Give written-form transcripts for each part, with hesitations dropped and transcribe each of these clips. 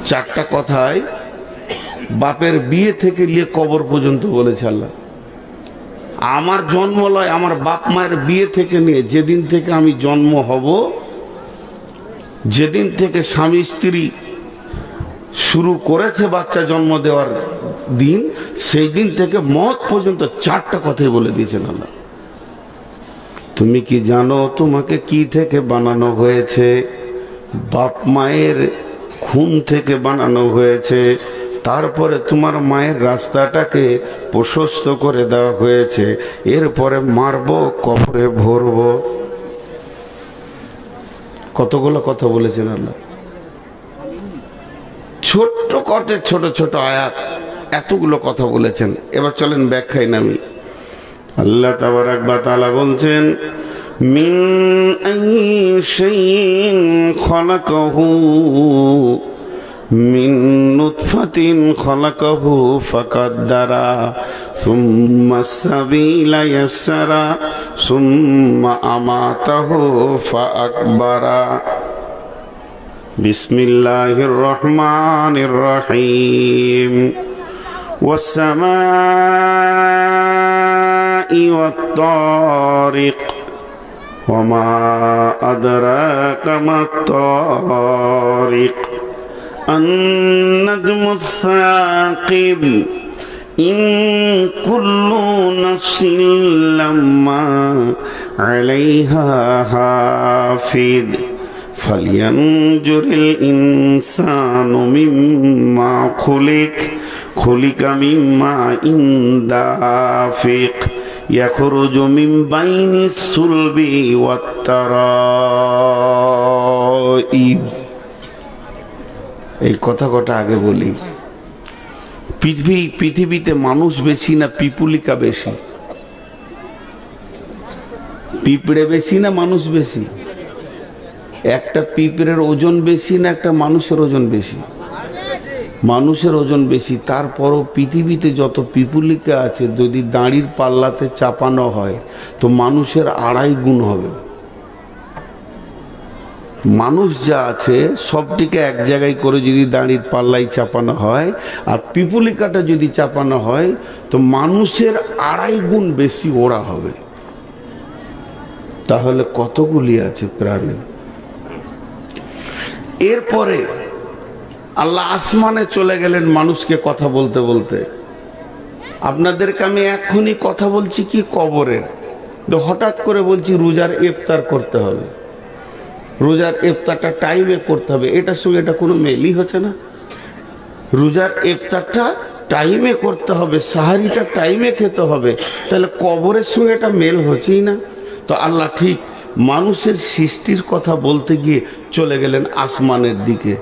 চারটা কথায় বাপের বিয়ে থেকে নিয়ে কবর পর্যন্ত বলেছে আল্লাহ। আমার জন্ম লয়, আমার বাপ মায়ের বিয়ে থেকে নিয়ে যেদিন থেকে আমি জন্ম হব, যেদিন থেকে স্বামী স্ত্রী শুরু করেছে বাচ্চা জন্ম দেওয়ার দিন, সেই দিন থেকে মত পর্যন্ত চারটা কথাই বলে দিয়েছেন আল্লাহ। তুমি কি জানো তোমাকে কি থেকে বানানো হয়েছে? বাপ মায়ের খুন থেকে বানানো হয়েছে। তারপরে তোমার মায়ের রাস্তাটাকে প্রশস্ত করে দেওয়া হয়েছে। এরপরে মারবো, কবরে ভরবো। কতগুলো কথা বলেছেন আল্লাহ। ছোট্ট কটে ছোট ছোট আয়াত, এতগুলো কথা বলেছেন। এবার চলেন ব্যাখ্যায় নামি। আল্লাহ তাবারাক ওয়া তাআলা বলছেন, মিন আইয়ি শাইইন খালাকাহু মিন নুতফাতিন খালাকাহু ফাকাদ্দারা সুম্মা সাবিলা ইয়াসসারা সুম্মা আমাতাহু ফাআকবারা। বিসমিল্লাহির রহমানির রহিম। ওয়াস-সামাই ওয়াত-তারিক ওয়ামা আদরাকা মাত-তারিক আন-নাজমুস-সাকিব ইন কুল্লু নাফসিন লাম্মা আলাইহা হাফিজ ফালিয়ানজুরিল ইনসানু মিম্মা খুলিকা মিম্মা ইনদাফিক ইয়াখরুজু মিন বাইনিস সুলবি ওয়াত তারাইব। এই কথা কটা আগে বলি। পৃথিবীতে মানুষ বেশি না পিপুলিকা বেশি? পিঁপড়ে বেশি না মানুষ বেশি? একটা পিঁপড়ের ওজন বেশি না একটা মানুষের ওজন বেশি? মানুষের ওজন বেশি। তারপরও পৃথিবীতে যত পিপুলিকা আছে, যদি দাঁড়ির পাল্লাতে চাপানো হয় তো মানুষের 2.5 গুণ হবে। মানুষ যা আছে সবটিকে এক জায়গায় করে যদি দাঁড়ির পাল্লায় চাপানো হয়, আর পিপুলিকাটা যদি চাপানো হয় তো মানুষের 2.5 গুণ বেশি ওরা হবে। তাহলে কতগুলি আছে প্রাণী। এরপরে আল্লাহ আসমানে চলে গেলেন মানুষকে কথা বলতে বলতে। আপনাদেরকে আমি এখনই কথা বলছি কি কবরের, তো হঠাৎ করে বলছি রোজার ইফতার করতে হবে, রোজার ইফতারটা টাইমে করতে হবে। এটার সঙ্গে এটা কোনো মেলই হচ্ছে না। রোজার ইফতারটা টাইমে করতে হবে, সাহারিটা টাইমে খেতে হবে, তাহলে কবরের সঙ্গে এটা মেল হচ্ছেই না। তো আল্লাহ ঠিক মানুষের সৃষ্টির কথা বলতে গিয়ে চলে গেলেন আসমানের দিকে।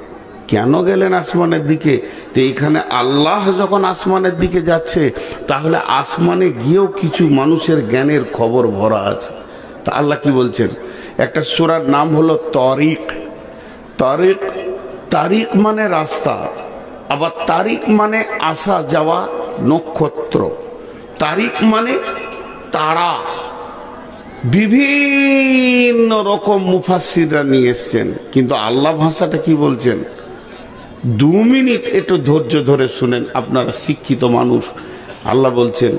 কেন গেলেন আসমানের দিকে? তো এইখানে আল্লাহ যখন আসমানের দিকে যাচ্ছে, তাহলে আসমানে গিয়েও কিছু মানুষের জ্ঞানের খবর ভরা আছে। তা আল্লাহ কি বলছেন? একটা সূরার নাম হলো তারিক। তারিক, তারিক মানে রাস্তা, আবার তারিক মানে আসা যাওয়া, নক্ষত্র। তারিক মানে তারা। বিভিন্ন রকম মুফাসসিররা নিয়ে এসছেন, কিন্তু আল্লাহ ভাষাটা কি বলছেন? 2 মিনিট একটু ধৈর্য ধরে শুনেন, আপনারা শিক্ষিত মানুষ। আল্লাহ বলছেন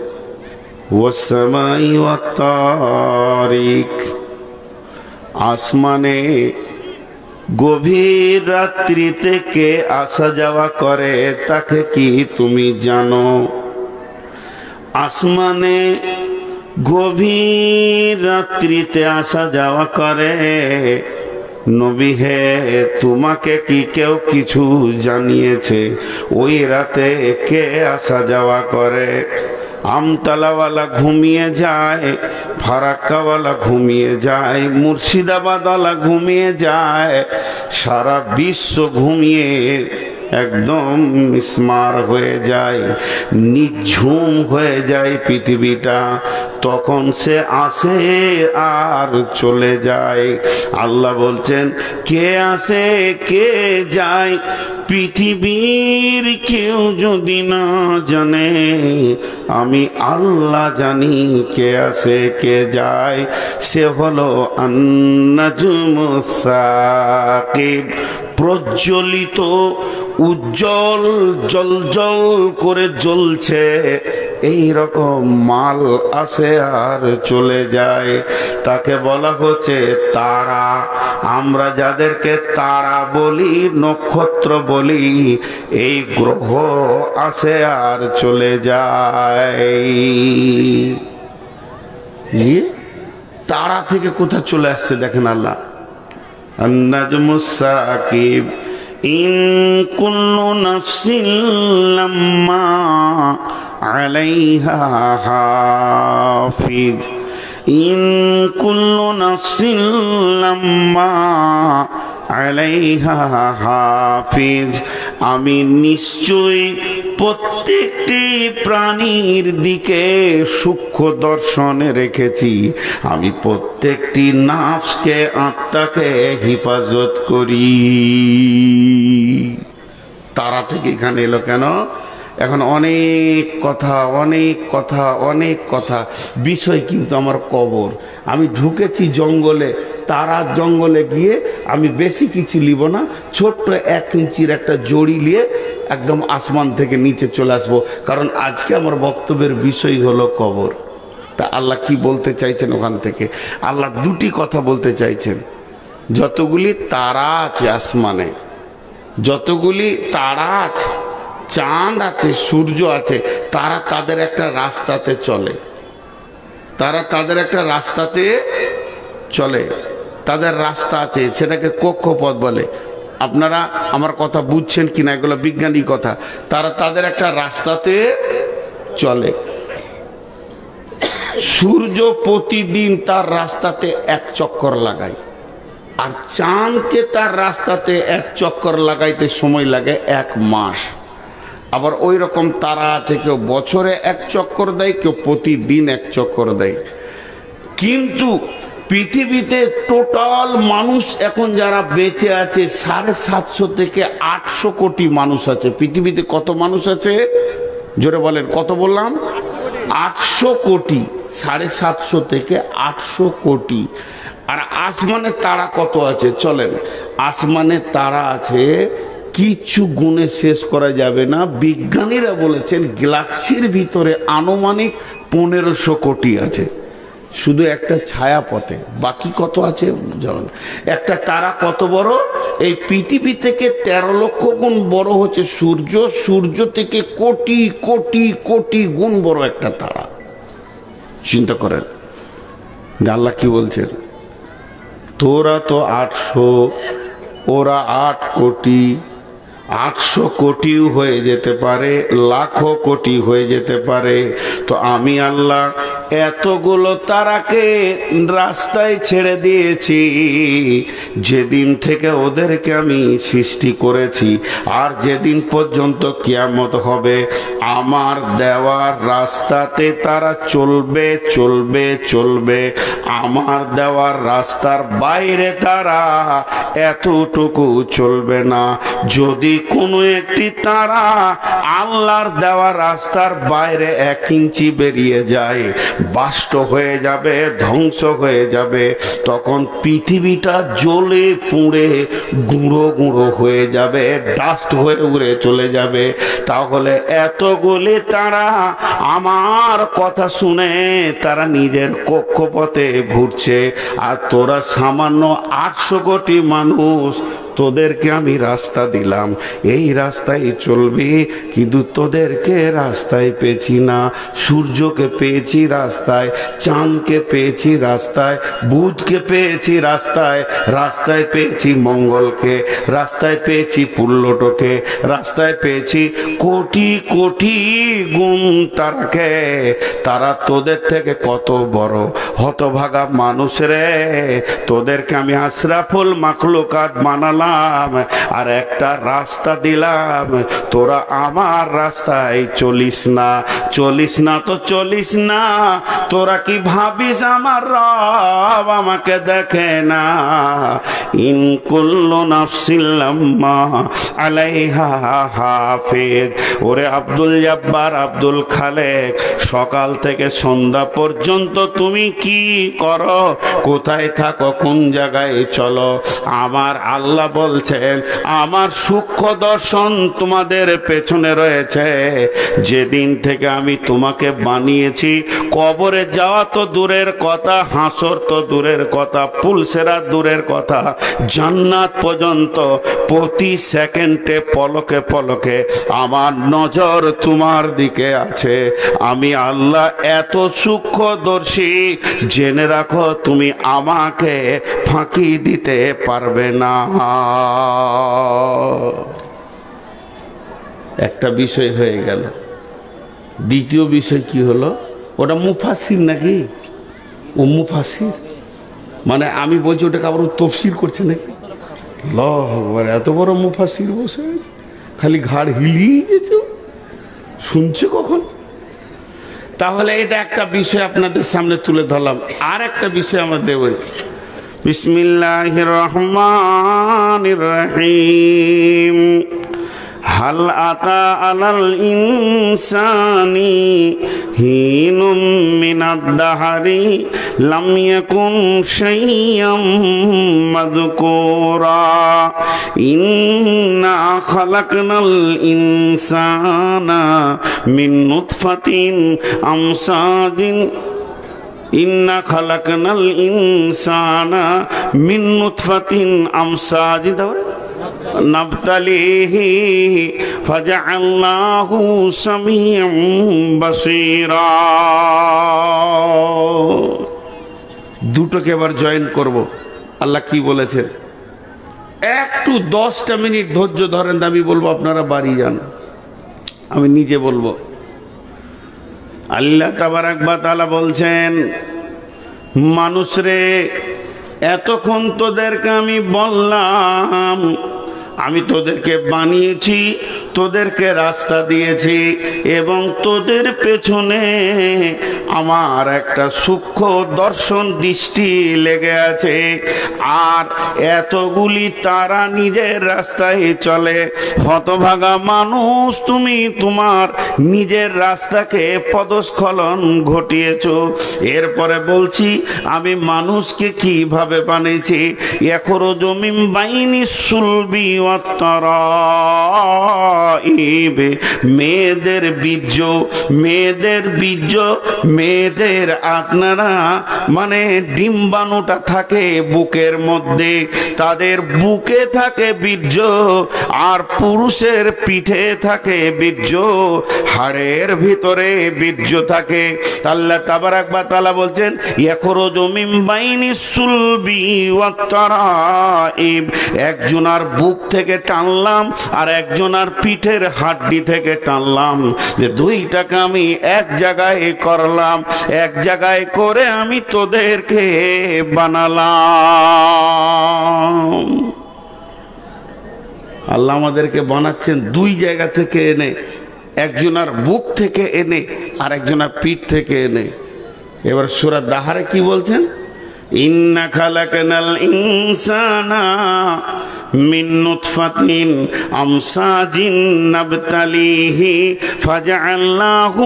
ওয়াস-সামাই ওয়াত-তারিক, আসমানে গভীর রাত্রি থেকে আসা যাওয়া করে তাকে কি তুমি জানো? আসমানে গভীর রাত্রিতে আসা যাওয়া করে নবী হে, তোমাকে কি কেউ কিছু জানিয়েছে ওই রাতে কে আসা যাওয়া করে? আমতলাওয়ালা ঘুমিয়ে যায়, ফারাক্কাওয়ালা ঘুমিয়ে যায়, মুর্শিদাবাদওয়ালা ঘুমিয়ে যায়, সারা বিশ্ব ঘুমিয়ে একদম মিসমার হয়ে যায়, নিঝুম হয়ে যায় পৃথিবীটা। তখন সে আসে আর চলে যায়। আল্লাহ বলছেন কে আসে কে যায় পৃথিবীর কেউ যদি না জানে, আমি আল্লাহ জানি কে আসে কে যায়। সে হলো আন-নাজমুস সাকিব, প্রজ্বলিত উজ্জ্বল জলজল করে জ্বলছে, এই রকম মাল আসে আর চলে যায়, তাকে বলা হচ্ছে তারা। আমরা যাদেরকে তারা বলি, নক্ষত্র বলি, এই গ্রহ আসে আর চলে যায়। তারা থেকে কোথা চলে আসছে দেখেন আল্লাহ। আন-নাজমুস সাকিব ইন কুল্লু নাফসিন লাম্মা আলাইহা হাফিজ, ইন কুল্লু নাফসিন লাম্মা আলাইহা হাফিজ। আমি নিশ্চয়ই প্রত্যেকটি প্রাণীর দিকে সূক্ষ্ম দর্শনে রেখেছি, আমি প্রত্যেকটি নাফসকে, আত্মাকে হেফাজত করি। তারা থেকে এখানে এলো কেন? এখন অনেক কথা, অনেক কথা, অনেক কথা, বিষয় কিন্তু আমার কবর। আমি ঢুকেছি জঙ্গলে, তারা জঙ্গলে গিয়ে আমি বেশি কিছু নিব না, ছোট্ট 1 ইঞ্চির একটা জড়ি নিয়ে একদম আসমান থেকে নিচে চলে আসবো, কারণ আজকে আমার বক্তব্যের বিষয় হলো কবর। তা আল্লাহ কি বলতে চাইছেন ওখান থেকে? আল্লাহ দুটি কথা বলতে চাইছেন। যতগুলি তারা আছে আসমানে, যতগুলি তারা আছে, চাঁদ আছে, সূর্য আছে, তারা তাদের একটা রাস্তাতে চলে, তারা তাদের একটা রাস্তাতে চলে, তাদের রাস্তা আছে, সেটাকে কক্ষপথ বলে। আপনারা আমার কথা বুঝছেন কিনা, এগুলো বিজ্ঞানী কথা। তারা তাদের একটা রাস্তাতে চলে। সূর্য প্রতিদিন তার রাস্তাতে 1 চক্কর লাগায়, আর চাঁদকে তার রাস্তাতে 1 চক্কর লাগাইতে সময় লাগে 1 মাস। আবার ওই রকম তারা আছে, কেউ বছরে 1 চক্কর দেয়, কেউ প্রতিদিন 1 চক্কর দেয়। কিন্তু পৃথিবীতে টোটাল মানুষ এখন যারা বেঁচে আছে 750 থেকে 800 কোটি মানুষ আছে। পৃথিবীতে কত মানুষ আছে জোরে বলেন? কত বললাম? 800 কোটি। 750 থেকে 800 কোটি। আর আসমানে তারা কত আছে চলেন? আসমানে তারা আছে কিছু গুণে শেষ করা যাবে না। বিজ্ঞানীরা বলেছেন গ্যালাক্সির ভিতরে আনুমানিক 1500 কোটি আছে, শুধু একটা ছায়াপথে। বাকি কত আছে জানেন? একটা তারা কত বড়? এই পৃথিবী থেকে 13 লক্ষ গুণ বড় হচ্ছে সূর্য, সূর্য থেকে কোটি কোটি কোটি গুণ বড় একটা তারা। চিন্তা করেন আল্লাহ কি বলছেন? তোরা তো 800, ওরা 8 কোটি। 800 কোটিও হয়ে যেতে পারে, লাখো কোটি হয়ে যেতে পারে। তো আমি আল্লাহ এতগুলো তারাকে রাস্তায় ছেড়ে দিয়েছি যেদিন থেকে ওদেরকে আমি সৃষ্টি করেছি, আর যেদিন পর্যন্ত কিয়ামত হবে আমার দেওয়ার রাস্তাতে তারা চলবে চলবে চলবে। আমার দেওয়ার রাস্তার বাইরে তারা এতটুকু চলবে না। যদি কোনো একটি তারা আল্লাহর দেওয়া রাস্তার বাইরে 1 ইঞ্চি বেরিয়ে যায়, বাষ্ট হয়ে যাবে, ধ্বংস হয়ে যাবে। তখন পৃথিবীটা জ্বলে পুড়ে গুঁড়ো গুঁড়ো হয়ে যাবে, ডাস্ট হয়ে উড়ে চলে যাবে। তাহলে এতগুলি তারা আমার কথা শুনে তারা নিজের কক্ষপথে ঘুরছে, আর তোরা সামান্য 800 কোটি মানুষ, তোদেরকে আমি রাস্তা দিলাম, এই রাস্তায় চলবি। কিন্তু তোদেরকে রাস্তায় পেয়েছি না। সূর্যকে পেয়েছি রাস্তায়, চাঁদকে পেয়েছি রাস্তায়, বুধকে পেয়েছি রাস্তায়, রাস্তায় পেয়েছি মঙ্গলকে, রাস্তায় পেয়েছি পুল্লটোকে, রাস্তায় পেয়েছি কোটি কোটি গুণ তারাকে। তারা তোদের থেকে কত বড় হতভাগা মানুষ রে। তোদেরকে আমি আশরাফুল মাখলুকাত বানালাম, আর একটা রাস্তা দিলাম, তোরা আমার রাস্তায় চলিস না। চলিস না তো চলিস না। তোরা কি ভাবিস আমার রব আমাকে দেখে না? ইন কুল্লু নাফসিন লাম্মা আলাইহা হাফিজ। ওরে আব্দুল জব্বার, আব্দুল খালেক, সকাল থেকে সন্ধ্যা পর্যন্ত তুমি কি করো? কোথায় থাকো? কোন জায়গায় চলো? আমার আল্লাহ বলছেন আমার সূক্ষ্ম দর্শন তোমাদের পেছনে রয়েছে। যেদিন থেকে আমি তোমাকে বানিয়েছি, কবরে যাওয়া তো দূরের কথা, হাসর তো দূরের কথা, পুলসেরাত দূরের কথা, জান্নাত পর্যন্ত প্রতি সেকেন্ডে পলকে পলকে আমার নজর তোমার দিকে আছে। আমি আল্লাহ এত সূক্ষ্মদর্শী, জেনে রাখো তুমি আমাকে ফাঁকি দিতে পারবে না। একটা বিষয় হয়ে গেল। দ্বিতীয় বিষয় কি হলো? ওটা মুফাসসির নাকি? ও মুফাসসির মানে আমি বলছি ওটাকে আবার তফসির করছে নাকি? আল্লাহু আকবার, এত বড় মুফাসসির বসে আছে, খালি ঘাড় হিলিয়ে গেছে, শুনছে কখন? তাহলে এটা একটা বিষয় আপনাদের সামনে তুলে ধরলাম। আর একটা বিষয় আমরা দেব। বিসমিল্লাহির রহমানির রহিম। হাল আতা আলাল ইনসানি হিনুম মিনাদ দাহরি লাম ইয়াকুন শাইয়্যাম মাযকুরা ইন্না খালাকনাল ইনসানা মিন নুতফাতিন আমসাজিন ইন্না খালাকনাল ইনসানা মিন নুতফাতিন আমসাজিন নাবতালিহি ফাজআলনাহু সামিয়াম বাসীরা। দুটোকে এবার জয়েন করব। আল্লাহ কি বলেছেন? একটু 10টা মিনিট ধৈর্য ধরেন, আমি বলবো, আপনারা বাড়ি যান, আমি নিজে বলবো। আল্লাহ তাবারাক ওয়া তাআলা বলছেন, মানুষ রে, এতক্ষণ তোদেরকে আমি বললাম, আমি তোদেরকে বানিয়েছি, তোদেরকে রাস্তা দিয়েছি, এবং তোদের পেছনে আমার একটা সূক্ষ্ম দর্শন দৃষ্টি লেগে আছে। আর এতগুলি তারা নিজের রাস্তায় চলে। হতভাগা মানুষ, তুমি তোমার নিজের রাস্তাকে পদস্খলন ঘটিয়েছ। এরপরে বলছি, আমি মানুষকে কিভাবে বানিয়েছি। ইয়াখরুজু মিন বাইনি সুলবি ওয়াত তারাইব, মেয়েদের বীর্য, মেয়েদের বীর্য, মেয়েদের আপনারা মানে ডিম্বাণুটা থাকে বুকের মধ্যে, তাদের বুকে থাকে বীর্য, আর পুরুষের পিঠে থাকে বীর্য, হাড়ের ভিতরে বীর্য থাকে। আল্লাহ তাবারাক ওয়া তাআলা বলছেন, ইয়াখরুজু মিন বাইনি সুলবি ওয়াত তারাইব, একজনার বুক থেকে টানলাম আর একজনার পিঠের হাড্ডি থেকে টানলাম, যে দুইটাকে আমি এক জায়গায় করলাম, এক জায়গায় করে আমি তোদেরকে বানালাম। আল্লাহ আমাদেরকে বানাচ্ছেন দুই জায়গা থেকে এনে, একজনার বুক থেকে এনে আর একজনার পিঠ থেকে এনে। এবার সূরা দাহারে কি বলছেন? ইন্না খালাকনাল ইনসানা মিন নুতফাতিন আমসাজিন নাবতালিহি ফাজআলনাহু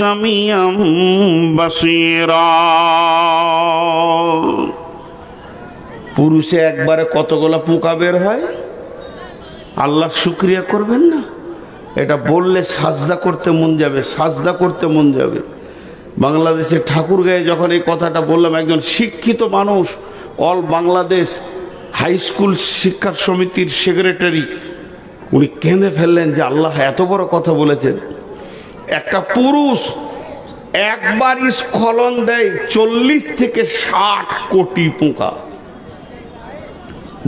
সামিয়াম বাসীরা। পুরুষে একবারে কতগুলো পোকা বের হয়? আল্লাহ শুকরিয়া করবেন না? এটা বললে সাজদা করতে মন যাবে, সাজদা করতে মন যাবে। বাংলাদেশের ঠাকুরগাঁয়ে যখন এই কথাটা বললাম, একজন শিক্ষিত মানুষ, অল বাংলাদেশ হাই স্কুল শিক্ষা সমিতির সেক্রেটারি, উনি কেঁদে ফেললেন যে আল্লাহ এত বড় কথা বলেছেন। একটা পুরুষ একবার স্খলন দেয় 40 থেকে 60 কোটি পোকা।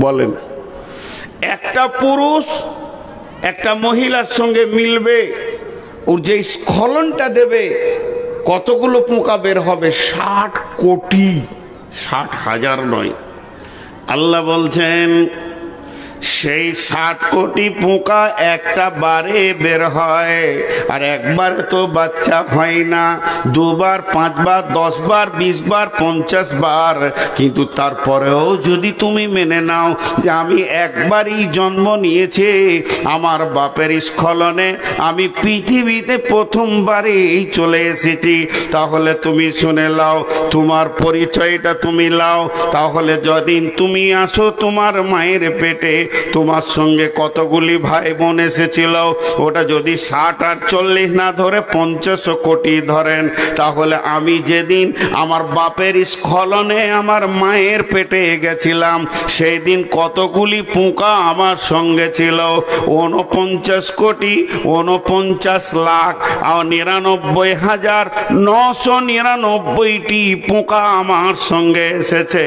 বলেন, একটা পুরুষ একটা মহিলার সঙ্গে মিলবে, ওর যে স্খলনটা দেবে কতগুলো পোকা বের হবে? 60 কোটি, 60,000 নয়। আল্লাহ বলছেন সেই 60 কোটি পোকা একটা বারে বের হয়, আর একবারে তো বাচ্চা হয় না, 2 বার 5 বার 10 বার 20 বার 50 বার। কিন্তু তারপরেও যদি তুমি মেনে নাও যে আমি একবারই জন্ম নিয়েছি, আমার বাপের স্খলনে আমি পৃথিবীতে প্রথমবারই চলে এসেছি, তাহলে তুমি শুনে লাও, তোমার পরিচয়টা তুমি লাও। তাহলে যদিন তুমি আসো তোমার মায়ের পেটে, তোমার সঙ্গে কতগুলি ভাই বোন এসেছিল, ওটা যদি 60 আর 40 না ধরে 50 কোটি ধরেন, তাহলে আমি যেদিন আমার বাপের স্খলনে আমার মায়ের পেটে গেছিলাম, সেই দিন কতগুলি পোকা আমার সঙ্গে ছিল? 49 কোটি 49 লাখ আর 99,999টি পোকা আমার সঙ্গে এসেছে।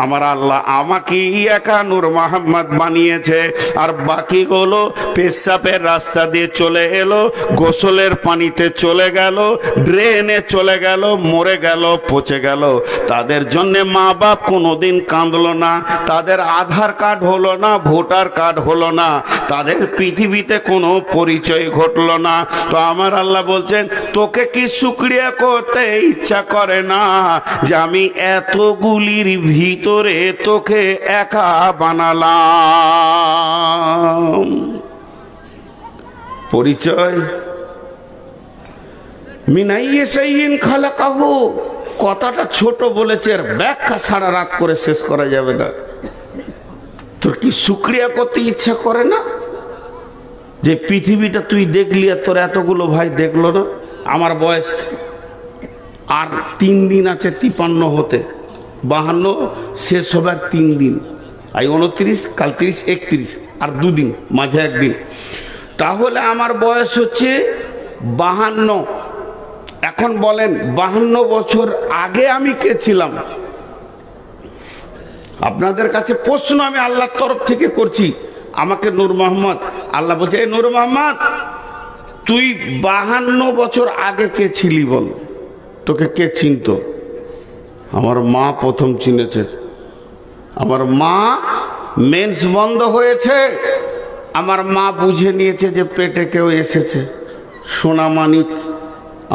আমার আল্লাহ আমাকে একা নূর মোহাম্মদ বানিয়েছে, আর বাকিগুলো পেশাবের রাস্তা দিয়ে চলে এলো, গোসলের পানিতে চলে গেল, ড্রেনে চলে গেল, মরে গেল, পচে গেল। তাদের জন্যে মা বাপ কোনোদিন কাঁদলো না, তাদের আধার কার্ড হলো না, ভোটার কার্ড হলো না, তাদের পৃথিবীতে কোনো পরিচয় ঘটলো না। তো আমার আল্লাহ বলছেন, তোকে কি শুকরিয়া করতে ইচ্ছা করে না যে আমি এতগুলির ভিতরে তোকে একা বানালাম? পরিচয় মিনাইয়ে সাইয়িন খালাকাহু, কথাটা ছোট বলেছে, আর ব্যাখ্যা সারা রাত করে শেষ করা যাবে না। তোর কি শুকরিয়া করতে ইচ্ছা করে না যে পৃথিবীটা তুই দেখলি আর তোর এতগুলো ভাই দেখলো না? আমার বয়স আর 3 দিন আছে 53 হতে, 52 শেষ হবার 3 দিন, আই 29, কাল 30, 31, আর 2 দিন, মাঝে 1 দিন। তাহলে আমার বয়স হচ্ছে 52। এখন বলেন 52 বছর আগে আমি কে ছিলাম? আপনাদের কাছে প্রশ্ন আমি আল্লাহর তরফ থেকে করছি। আমাকে নূর মোহাম্মদ, আল্লাহ বলছে, এই নূর মোহাম্মদ তুই 52 বছর আগে কে ছিলি বল? তোকে কে চিনত? আমার মা প্রথম চিনেছে। আমার মা মেন্স বন্ধ হয়েছে, আমার মা বুঝে নিয়েছে যে পেটে কেউ এসেছে, সোনামানিক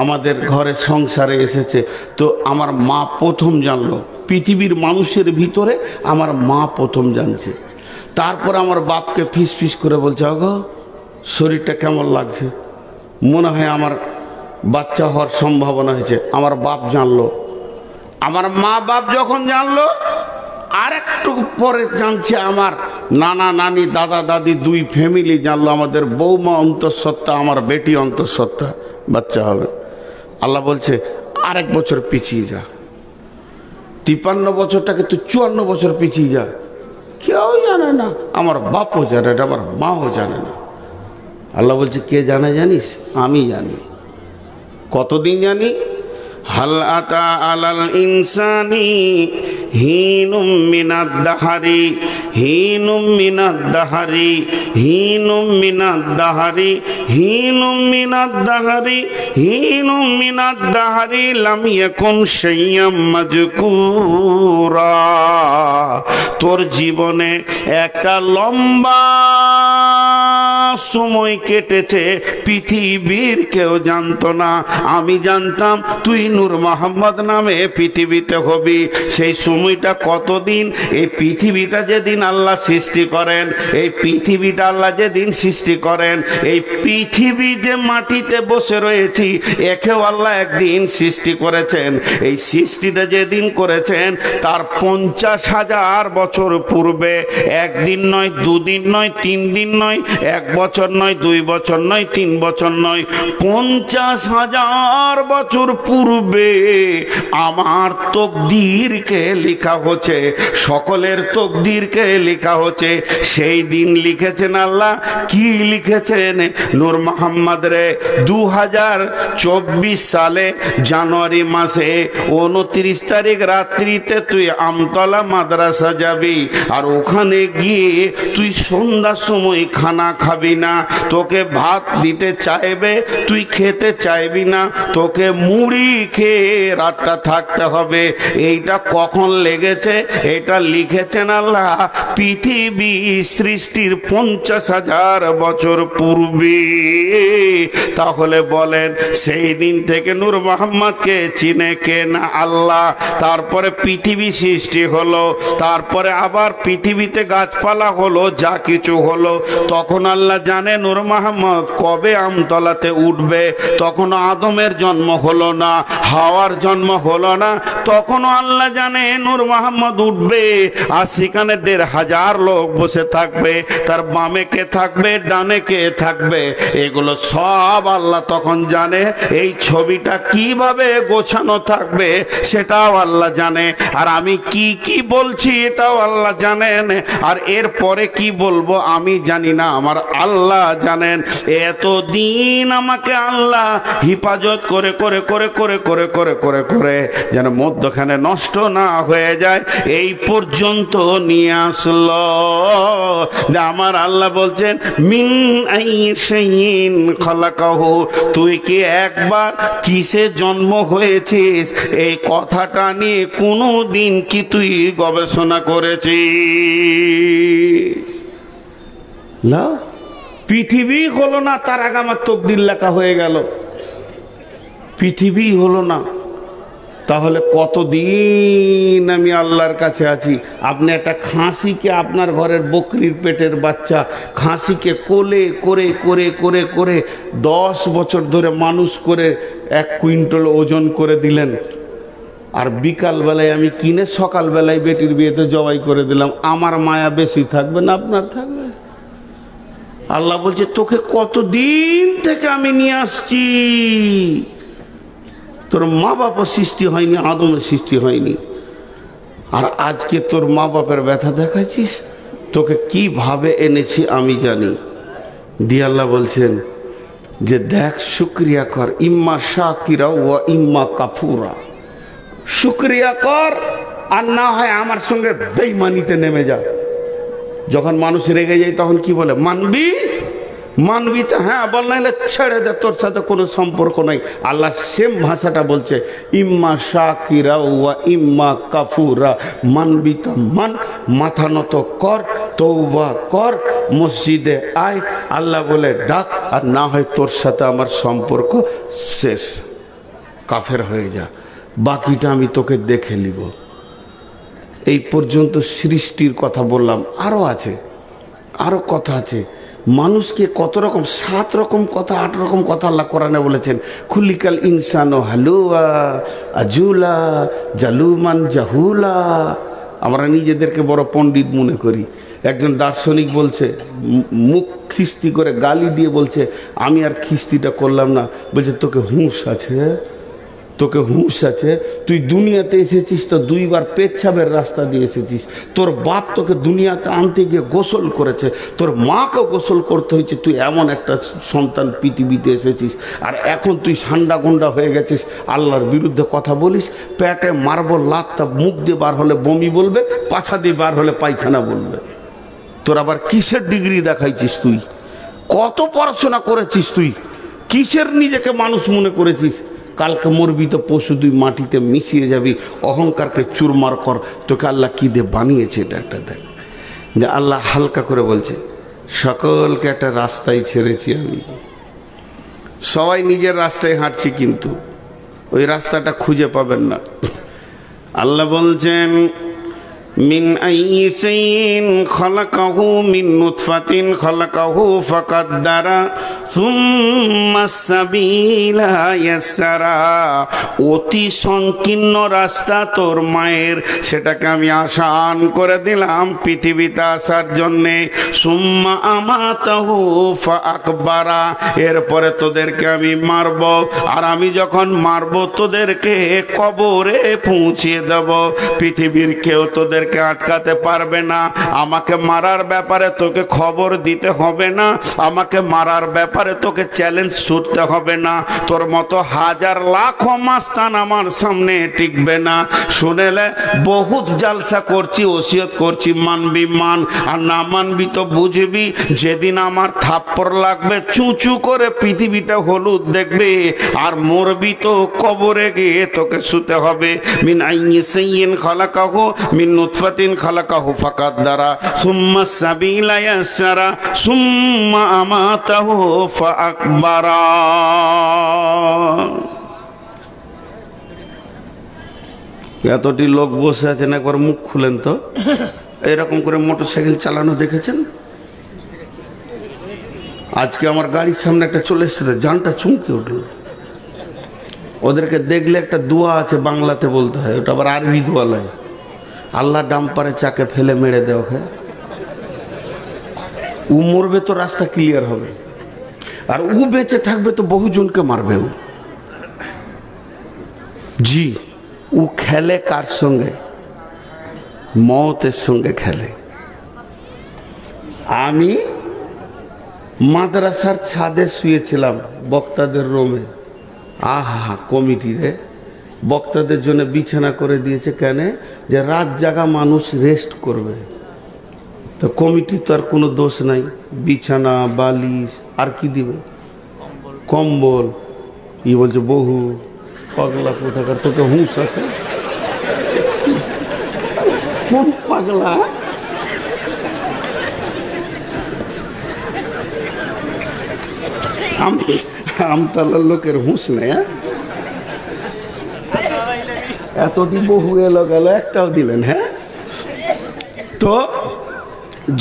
আমাদের ঘরে সংসারে এসেছে। তো আমার মা প্রথম জানলো, পৃথিবীর মানুষের ভিতরে আমার মা প্রথম জানছে। তারপর আমার বাপকে ফিস ফিস করে বলছে, ওগো শরীরটা কেমন লাগছে, মনে হয় আমার বাচ্চা হওয়ার সম্ভাবনা হয়েছে। আমার বাপ জানলো। আমার মা বাপ যখন জানলো, আর একটু পরে জানছে আমার নানা নানি দাদা দাদি 2 ফ্যামিলি জানলো, আমাদের বৌমা অন্তঃসত্ত্বা, আমার বেটি অন্তঃসত্ত্বা, বাচ্চা হবে। আল্লাহ বলছে, আরেক বছর পিছিয়ে যা, 53 বছরটাকে তুই 54 বছর পিছিয়ে যা। কেউ জানে না, আমার বাপও জানে না, আমার মাও জানে না। আল্লাহ বলছে, কে জানে জানিস? আমি জানি। কতদিন জানি? হাল আতা আলাল ইনসানি হিনুম মিনাদ দাহারি, হিনুম মিনাদ দাহারি, হিনুম মিনাদ দাহারি, হিনুম মিনাদ দাহারি, হিনুম মিনাদ দাহারি লাম ইয়াকুন শাইয়াম মাযকুরা। তোর জীবনে একটা লম্বা সময় কেটেছে, পৃথিবীর কেউ জানতো না, আমি জানতাম তুই নূর মোহাম্মদ নামে পৃথিবীতে হবি। সেই সময়টা কতদিন? এই পৃথিবীটা যেদিন আল্লাহ সৃষ্টি করেন, এই পৃথিবীটা আল্লাহ যেদিন সৃষ্টি করেন, এই পৃথিবী যে মাটিতে বসে রয়েছি, একেও আল্লাহ একদিন সৃষ্টি করেছেন। এই সৃষ্টিটা যেদিন করেছেন তার 50,000 বছর পূর্বে, 1 দিন নয়, 2 দিন নয়, 3 দিন নয়, 1 বছর নয়, 2 বছর নয়, 3 বছর নয়, 50,000 বছর পূর্বে আমার তকদিরকে লেখা হচ্ছে, সকলের তকদিরকে লেখা হচ্ছে। সেই দিন লিখেছেন আল্লাহ। কি লিখেছেন? নূর মোহাম্মদ রে, 2024 সালে জানুয়ারি মাসে 29 তারিখ রাত্রিতে তুই আমতলা মাদ্রাসা যাবি, আর ওখানে গিয়ে তুই সন্ধ্যার সময় খানা খাবি না, না, তোকে ভাত দিতে চাইবে তুই খেতে চাইবি না, তোকে মুড়ি খেয়ে রাতটা থাকতে হবে। এইটা কখন লেগেছে? এটা লিখেছেন আল্লাহ পৃথিবী সৃষ্টির 50,000 বছর পূর্বে। তাহলে বলেন সেই দিন থেকে নূর মোহাম্মদকে চিনে কে না? আল্লাহ। তারপরে পৃথিবী সৃষ্টি হলো, তারপরে আবার পৃথিবীতে গাছপালা হলো, যা কিছু হলো, তখন আল্লাহ জানে নূর মোহাম্মদ কবে আমতলাতে উঠবে। তখনও আদমের জন্ম হলো না, হাওয়ার জন্ম হলো না, তখনও আল্লাহ জানে নূর মোহাম্মদ উঠবে। আর সেখানে 1,500 লোক বসে থাকবে, তার বামে কে থাকবে, ডানে কে থাকবে, এগুলো সব আল্লাহ তখন জানে। এই ছবিটা কিভাবে গোছানো থাকবে সেটাও আল্লাহ জানে। আর আমি কি কি বলছি এটাও আল্লাহ জানেন। আর এর পরে কি বলবো আমি জানি না, আমার আল্লাহ জানেন। এতদিন আমাকে আল্লাহ হিফাজত করে করে করে করে করে করে করে করে যেন মধ্যখানে নষ্ট না হয়ে যায়, এই পর্যন্ত নিয়ে আসলো। যে আমার আল্লাহ বলছেন মিন আইশাইন খালাকাহু, তুই কি একবার কিসে জন্ম হয়েছিস এই কথাটা নিয়ে কোনো দিন কি তুই গবেষণা করেছিস? না, পৃথিবী হলো না তার আগে আমার তকদির লেখা হয়ে গেল, পৃথিবী হলো না। তাহলে কতদিন আমি আল্লাহর কাছে আছি। আপনি একটা খাসিকে, আপনার ঘরের বকরির পেটের বাচ্চা খাসিকে কোলে করে করে করে করে 10 বছর ধরে মানুষ করে 1 কুইন্টাল ওজন করে দিলেন, আর বিকালবেলায় আমি কিনে সকালবেলায় বেটির বিয়েতে জবাই করে দিলাম, আমার মায়া বেশি থাকবে না আপনার থাকবে? আল্লাহ বলছে তোকে কতদিন থেকে আমি নিয়ে আসছি, তোর মা বাবা সৃষ্টি হয়নি, আদমের সৃষ্টি হয়নি, আর আজকে তোর মা বাপের ব্যথা দেখাচ্ছিস, তোকে কিভাবে এনেছি আমি জানি। দিয়ে আল্লাহ বলছেন যে দেখ শুকরিয়া কর, ইম্মা শাকিরা ওয়া ইম্মা কাফুরা, শুকরিয়া কর আর না হয় আমার সঙ্গে বেঈমানিতে নেমে যা। যখন মানুষ রেগে যায় তখন কি বলে? মানবি মানবি তো হ্যাঁ বল, নাহলে ছেড়ে দে, তোর সাথে কোনো সম্পর্ক নাই। আল্লাহ সেম ভাষাটা বলছে ইম্মা শাকিরা ওয়া ইম্মা কাফুরা, মানবি তো মান, মাথা নত কর, তওবা কর, মসজিদে আয়, আল্লাহ বলে ডাক, আর না হয় তোর সাথে আমার সম্পর্ক শেষ, কাফের হয়ে যা, বাকিটা আমি তোকে দেখে নিব। এই পর্যন্ত সৃষ্টির কথা বললাম, আরও আছে, আরও কথা আছে। মানুষকে কত রকম 7 রকম কথা 8 রকম কথা আল্লাহ কোরআনে বলেছেন। খুলিকাল ইনসানো হালুয়া আজুলা জালুমান জাহুলা। আমরা নিজেদেরকে বড় পণ্ডিত মনে করি। একজন দার্শনিক বলছে, মুখ খিস্তি করে গালি দিয়ে বলছে আমি আর খিস্তিটা করলাম না। বলছে তোকে হুঁশ আছে? তোকে হুঁশ আছে? তুই দুনিয়াতে এসেছিস তো 2 বার পেচ্ছাবের রাস্তা দিয়ে এসেছিস। তোর বাপ তোকে দুনিয়াতে আনতে গিয়ে গোসল করেছে, তোর মাকে গোসল করতে হয়েছে, তুই এমন একটা সন্তান পৃথিবীতে এসেছিস, আর এখন তুই সান্ডা গুন্ডা হয়ে গেছিস, আল্লাহর বিরুদ্ধে কথা বলিস, পেটে মারবো লাতটা, মুখ দিয়ে বার হলে বমি বলবে, পাছা দিয়ে বার হলে পায়খানা বলবে। তোর আবার কিসের ডিগ্রি দেখাইছিস তুই? কত পড়াশোনা করেছিস তুই? কিসের নিজেকে মানুষ মনে করেছিস? কালকে মরবি তো পশু, তুই মাটিতে মিশিয়ে যাবি। অহংকারকে চুরমার কর। তোকে আল্লাহ কি দিয়ে বানিয়েছে এটা একটা দেখ। যে আল্লাহ হালকা করে বলছে সকলকে একটা রাস্তায় ছেড়েছি আমি, সবাই নিজের রাস্তায় হাঁটছি, কিন্তু ওই রাস্তাটা খুঁজে পাবেন না। আল্লাহ বলছেন মিন আইয়িন খালাকাহু মিন নুতফাতিন খালাকাহু ফাকাদ্দারা সুম্মা সাবিলা ইয়াসসারা। অতি সংকীর্ণ রাস্তা তোর মায়ের, সেটাকে আমি আসান করে দিলাম পৃথিবীতে আসার জন্যে। সুম্মা আমাতাহু ফাআকবারা, এরপরে তোদেরকে আমি মারব, আর আমি যখন মারব তোদেরকে কবরে পৌঁছিয়ে দেব। পৃথিবীর কেউ তোদের তোদেরকে আটকাতে পারবে না। আমাকে মারার ব্যাপারে তোকে খবর দিতে হবে না, আমাকে মারার ব্যাপারে তোকে চ্যালেঞ্জ ছুটতে হবে না। তোর মতো হাজার লাখো মাস্তান আমার সামনে টিকবে না। শুনেলে বহুত জালসা করছি, ওসিয়ত করছি, মানবি মান, আর না মানবি তো বুঝবি যেদিন আমার থাপ্পড় লাগবে চুঁচু করে পৃথিবীটা হলুদ দেখবে, আর মরবি তো কবরে গিয়ে তোকে শুতে হবে। মিন আইয়িন খালাকাহু মিন নুতফাতিন খালাকাহু ফাকাদ্দারা সুম্মা সাবিলা ইয়াসসারা সুম্মা আমাতাহু ফাআকবারা। এতটি লোক বসে আছেন, একবার মুখ খুলেন তো। এরকম করে মোটরসাইকেল চালানো দেখেছেন? আজকে আমার গাড়ির সামনে একটা চলে এসেছে, জানটা চুমকে উঠল। ওদেরকে দেখলে একটা দোয়া আছে বাংলাতে বলতে হয়, ওটা আবার আরবি দোয়া নয়। আল্লাহ ডাম্পারে চাকে ফেলে মেরে দে ওকে। ও মরবে তো রাস্তা ক্লিয়ার হবে, আর ও বেঁচে থাকবে তো বহুজনকে মারবে ও। জি, ও খেলে কার সঙ্গে? মওতের সঙ্গে খেলে। আমি মাদ্রাসার ছাদে শুয়েছিলাম বক্তাদের রুমে। আহা, কমিটিরে বক্তাদের জন্য বিছানা করে দিয়েছে কেন? যে রাত জাগা মানুষ রেস্ট করবে। তো কমিটি তো আর কোনো দোষ নাই, বিছানা বালিশ আর কি দিবে? কম্বল। ই বলছে বহু পাগলা কোথাকার, তোকে হুঁশ আছে? কোন পাগলা? আমতলার লোকের হুঁশ নেই। এতটি বহু এলো গেল, একটাও দিলেন? হ্যাঁ, তো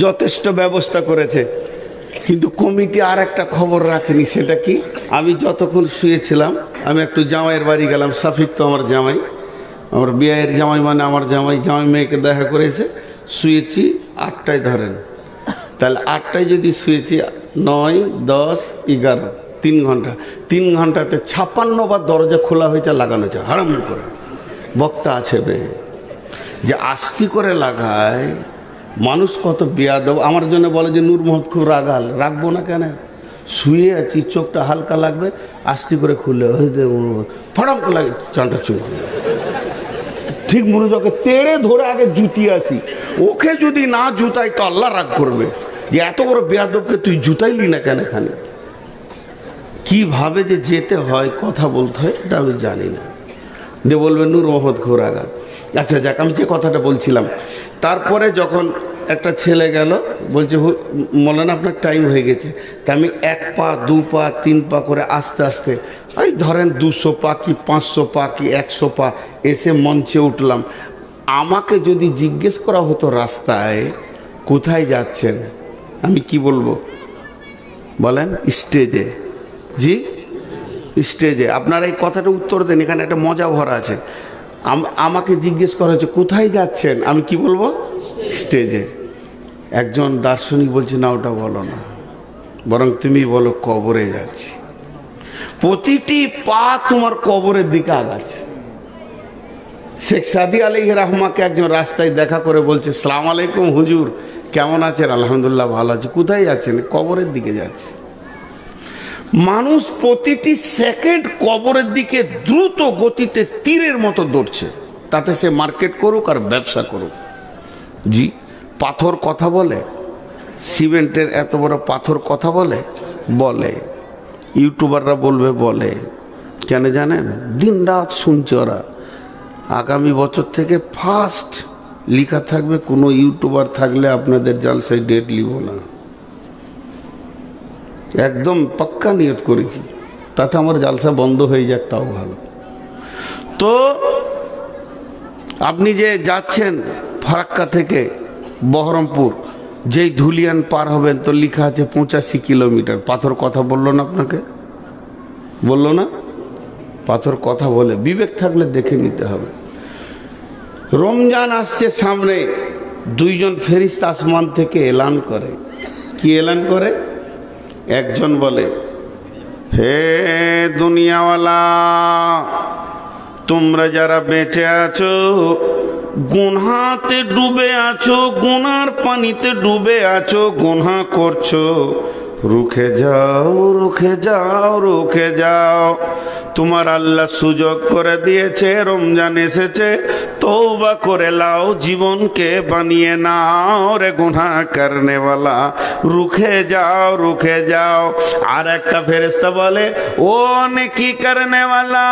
যথেষ্ট ব্যবস্থা করেছে, কিন্তু কমিটি আর একটা খবর রাখেনি। সেটা কি? আমি যতক্ষণ শুয়েছিলাম, আমি একটু জামাইয়ের বাড়ি গেলাম। সাফিক তো আমার জামাই, আমার বিয়ের জামাই, মানে আমার জামাই মেয়েকে দেখা করেছে। শুয়েছি 8টায় ধরেন, তাহলে 8টায় যদি শুয়েছি 9, 10, 11, 3 ঘন্টা। 3 ঘন্টাতে 56 বার দরজা খোলা হয়েছে, লাগানো হয়েছে হারাম করে। বক্তা আছে বে যে আস্তি করে লাগায়। মানুষ কত বেয়াদব। আমার জন্য বলে যে নূর মোহাম্মদ খুব রাগাল। রাখবো না কেন? শুয়ে আছি, চোখটা হালকা লাগবে, আস্তি করে খুলে ফড়াম করে লাগে, চানটা চুমকে ঠিক মনোযোগে তেড়ে ধরে আগে জুতি আসি। ওকে যদি না জুতাই তো আল্লাহ রাগ করবে যে এত বড় বেয়াদবকে তুই জুতাইলি না কেন এখানে। কিভাবে যে যেতে হয়, কথা বলতে হয়, এটা আমি জানি না। যে বলবে নূর মোহাম্মদ ঘোরাগাল। আচ্ছা যাক, আমি যে কথাটা বলছিলাম, তারপরে যখন একটা ছেলে গেল, বলছে মৌলানা আপনার টাইম হয়ে গেছে। তা আমি 1 পা 2 পা 3 পা করে আস্তে আস্তে, এই ধরেন 200 পা কি 500 পা কি 100 পা এসে মঞ্চে উঠলাম। আমাকে যদি জিজ্ঞেস করা হতো রাস্তায় কোথায় যাচ্ছেন, আমি কি বলবো বলেন? স্টেজে। জি, স্টেজে। আপনারা এই কথাটা উত্তর দেন, এখানে একটা মজা ভরা আছে। আমাকে জিজ্ঞেস করা হচ্ছে কোথায় যাচ্ছেন, আমি কি বলবো? স্টেজে। একজন দার্শনিক বলছে না, ওটা বলো না, বরং তুমি বলো কবরে যাচ্ছি। প্রতিটি পা তোমার কবরের দিকে আগাচ্ছে। শেখ সাদি আলাইহির রহমাকে একজন রাস্তায় দেখা করে বলছে, সালাম আলাইকুম হুজুর, কেমন আছেন? আলহামদুলিল্লাহ ভালো আছে। কোথায় যাচ্ছেন? কবরের দিকে যাচ্ছে। মানুষ প্রতিটি সেকেন্ড কবরের দিকে দ্রুত গতিতে তীরের মতো দৌড়ছে, তাতে সে মার্কেট করুক আর ব্যবসা করুক। জি, পাথর কথা বলে, সিমেন্টের এত বড় পাথর কথা বলে, ইউটিউবাররা বলবে, বলে কেন জানেন? দিন রাত শুনছে ওরা। আগামী বছর থেকে ফার্স্ট লেখা থাকবে, কোনো ইউটিউবার থাকলে আপনাদের জালসায় ডেট লিব না। একদম পাক্কা নিয়ত করেছি, তাতে আমার জালসা বন্ধ হয়ে যাক, তাও ভালো। তো আপনি যে যাচ্ছেন ফারাক্কা থেকে বহরমপুর, যেই ধুলিয়ান পার হবেন তো লেখা আছে 85 কিলোমিটার। পাথর কথা বললো না আপনাকে? বললো না? পাথর কথা বলে, বিবেক থাকলে দেখে নিতে হবে। রমজান আসছে সামনে, 2 জন ফেরেশতা আসমান থেকে এলান করে। কি এলান করে? একজন বলে, হে দুনিয়াওয়ালা, তোমরা যারা বেঁচে আছো গুনহাতে ডুবে আছো, গুনার পানিতে ডুবে আছো, গুনহা করছো, রুখে যাও, রুখে যাও, রুখে যাও। তোমার আল্লাহ সুযোগ করে দিয়েছে, রমজান এসেছে, তওবা করে লাও, জীবনকে বানিয়ে নাও রে গুনাহ করনেওয়ালা, রুখে যাও, রুখে যাও। আর একটা ফেরেশতা বলে, ও নেকি করনেওয়ালা,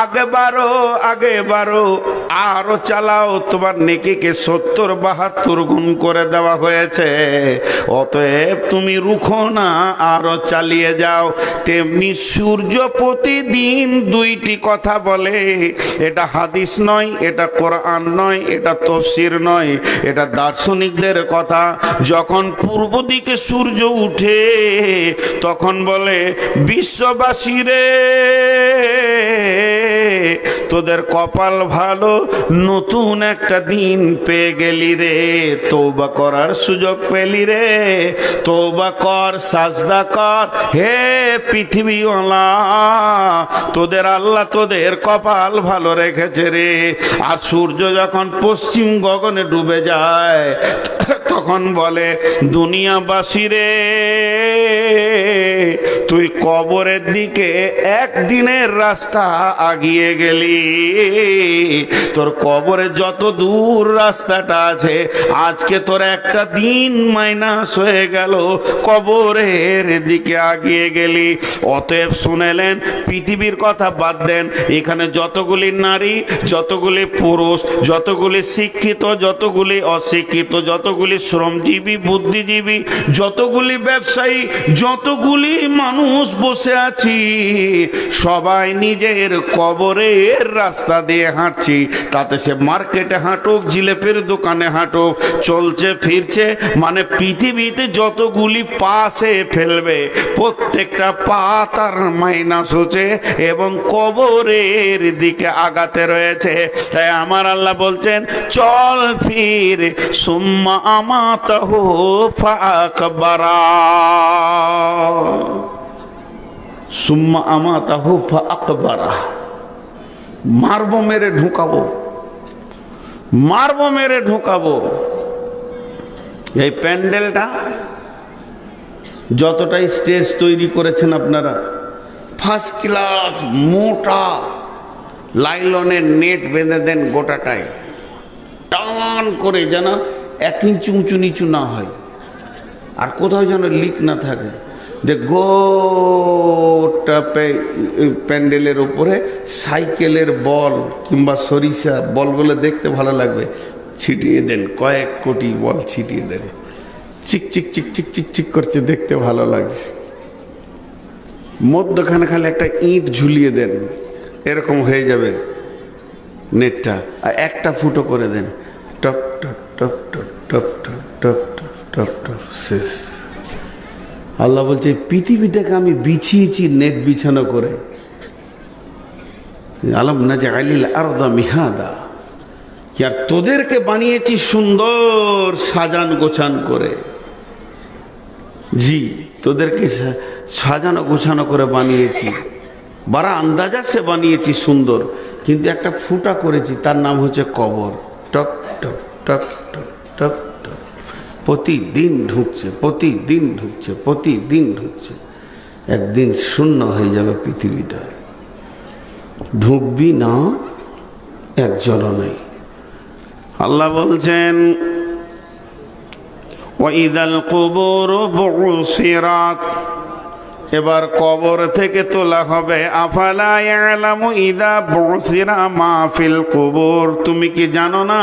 আগে বাড়ো, আগে বাড়ো, আরো চালাও, তোমার নেকিকে 70-72 গুণ করে দেওয়া হয়েছে। অতএব তুমি রুখো না, আরো চালিয়ে যাও। তেমনি সূর্য প্রতিদিন দুইটি কথা বলে। এটা হাদিস নয়, এটা কোরআন নয়, এটা তাফসীর নয়, এটা দার্শনিকদের কথা। যখন পূর্ব দিকে সূর্য উঠে তখন বলে, বিশ্ববাসী রে, তোদের কপাল ভালো, নতুন একটা দিন পেয়ে গেলি রে, তওবা করার সুযোগ পেলি রে, তওবা কর, সাজদা কর, হে পৃথিবীওয়ালা, তোদের আল্লাহ তোদের কপাল ভালো রেখেছে রে। আর সূর্য যখন পশ্চিম গগনে ডুবে যায় তখন বলে, দুনিয়াবাসী রে, তুই কবরের দিকে একদিনের রাস্তা আগিয়ে গেলি। তোর কবরে যত দূর রাস্তাটা আছে, আজকে তোর একটা দিন মাইনাস হয়ে গেল, কবরের দিকে আগিয়ে গেলি। অতএব শুনেলেন, পৃথিবীর কথা বাদ দেন, এখানে যতগুলি নারী, যতগুলি পুরুষ, যতগুলি শিক্ষিত, যতগুলি অশিক্ষিত, যতগুলি শ্রমজীবী, বুদ্ধিজীবী, যতগুলি ব্যবসায়ী, যতগুলি মানুষ বসে আছি, সবাই নিজের কবরের রাস্তা দিয়ে হাঁটছি। তাতে সে মার্কেটে হাঁটুক, জিলেপের দোকানে হাঁটুক, চলছে ফিরছে, মানে পৃথিবীতে যতগুলি পা সে ফেলবে, প্রত্যেকটা পা তার মাইনাস হচ্ছে এবং কবরের দিকে আগাতে রয়েছে। তাই আমার আল্লাহ বলছেন, চল ফির সুম্মা আমাতাহু ফাআকবারা, সুম্মা আমাতাহু ফাআকবারা, মারবো, মেরে ঢুকাবো, মারবো, মেরে ঢুকাবো। এই প্যান্ডেলটা যতটাই স্টেজ তৈরি করেছেন আপনারা, ফার্স্ট ক্লাস মোটা লাইলনের নেট বেঁধে দেন গোটাটাই, টান করে, যেন 1 ইঞ্চি উঁচু নিচু না হয়, আর কোথাও যেন লিক না থাকে। যে গোটা প্যান্ডেলের উপরে সাইকেলের বল কিংবা সরিষা বলগুলো দেখতে ভালো লাগবে, ছিটিয়ে দেন, কয়েক কোটি বল ছিটিয়ে দেন, চিক চিক চিক চিক চিক চিক করছে, দেখতে ভালো লাগছে। মধ্যখানে খালি একটা ইট ঝুলিয়ে দেন, এরকম হয়ে যাবে নেটটা, আর একটা ফুটো করে দেন, টপ টপ টপ টপ টপ টপ টপ টপ টপ টপ, শেষ। আল্লাহ বলছে, পৃথিবীটাকে আমি বিছিয়েছি নেট বিছানো করে। আলম নাজআলিল আরদা মিহাদা, কি আর তোদেরকে বানিয়েছি সুন্দর সাজান গোছান করে। জি, তোদেরকে সাজানো গোছানো করে বানিয়েছি, বারা আন্দাজা সে বানিয়েছি সুন্দর, কিন্তু একটা ফুটা করেছি, তার নাম হচ্ছে কবর। টপ টপ টপ টপ টপ টপ, প্রতিদিন ঢুকছে, প্রতিদিন ঢুকছে, প্রতিদিন ঢুকছে। একদিন শূন্য হয়ে যাবে পৃথিবীটা, ঢুকবি না, একজনও নেই। আল্লাহ বলছেন, ওয়াইদাল কুবুরু বুসিরাত, এবার কবর থেকে তোলা হবে। আফালা ইয়ালামু ইদা বুসিরা মা ফিল কুবুর, তুমি কি জানো না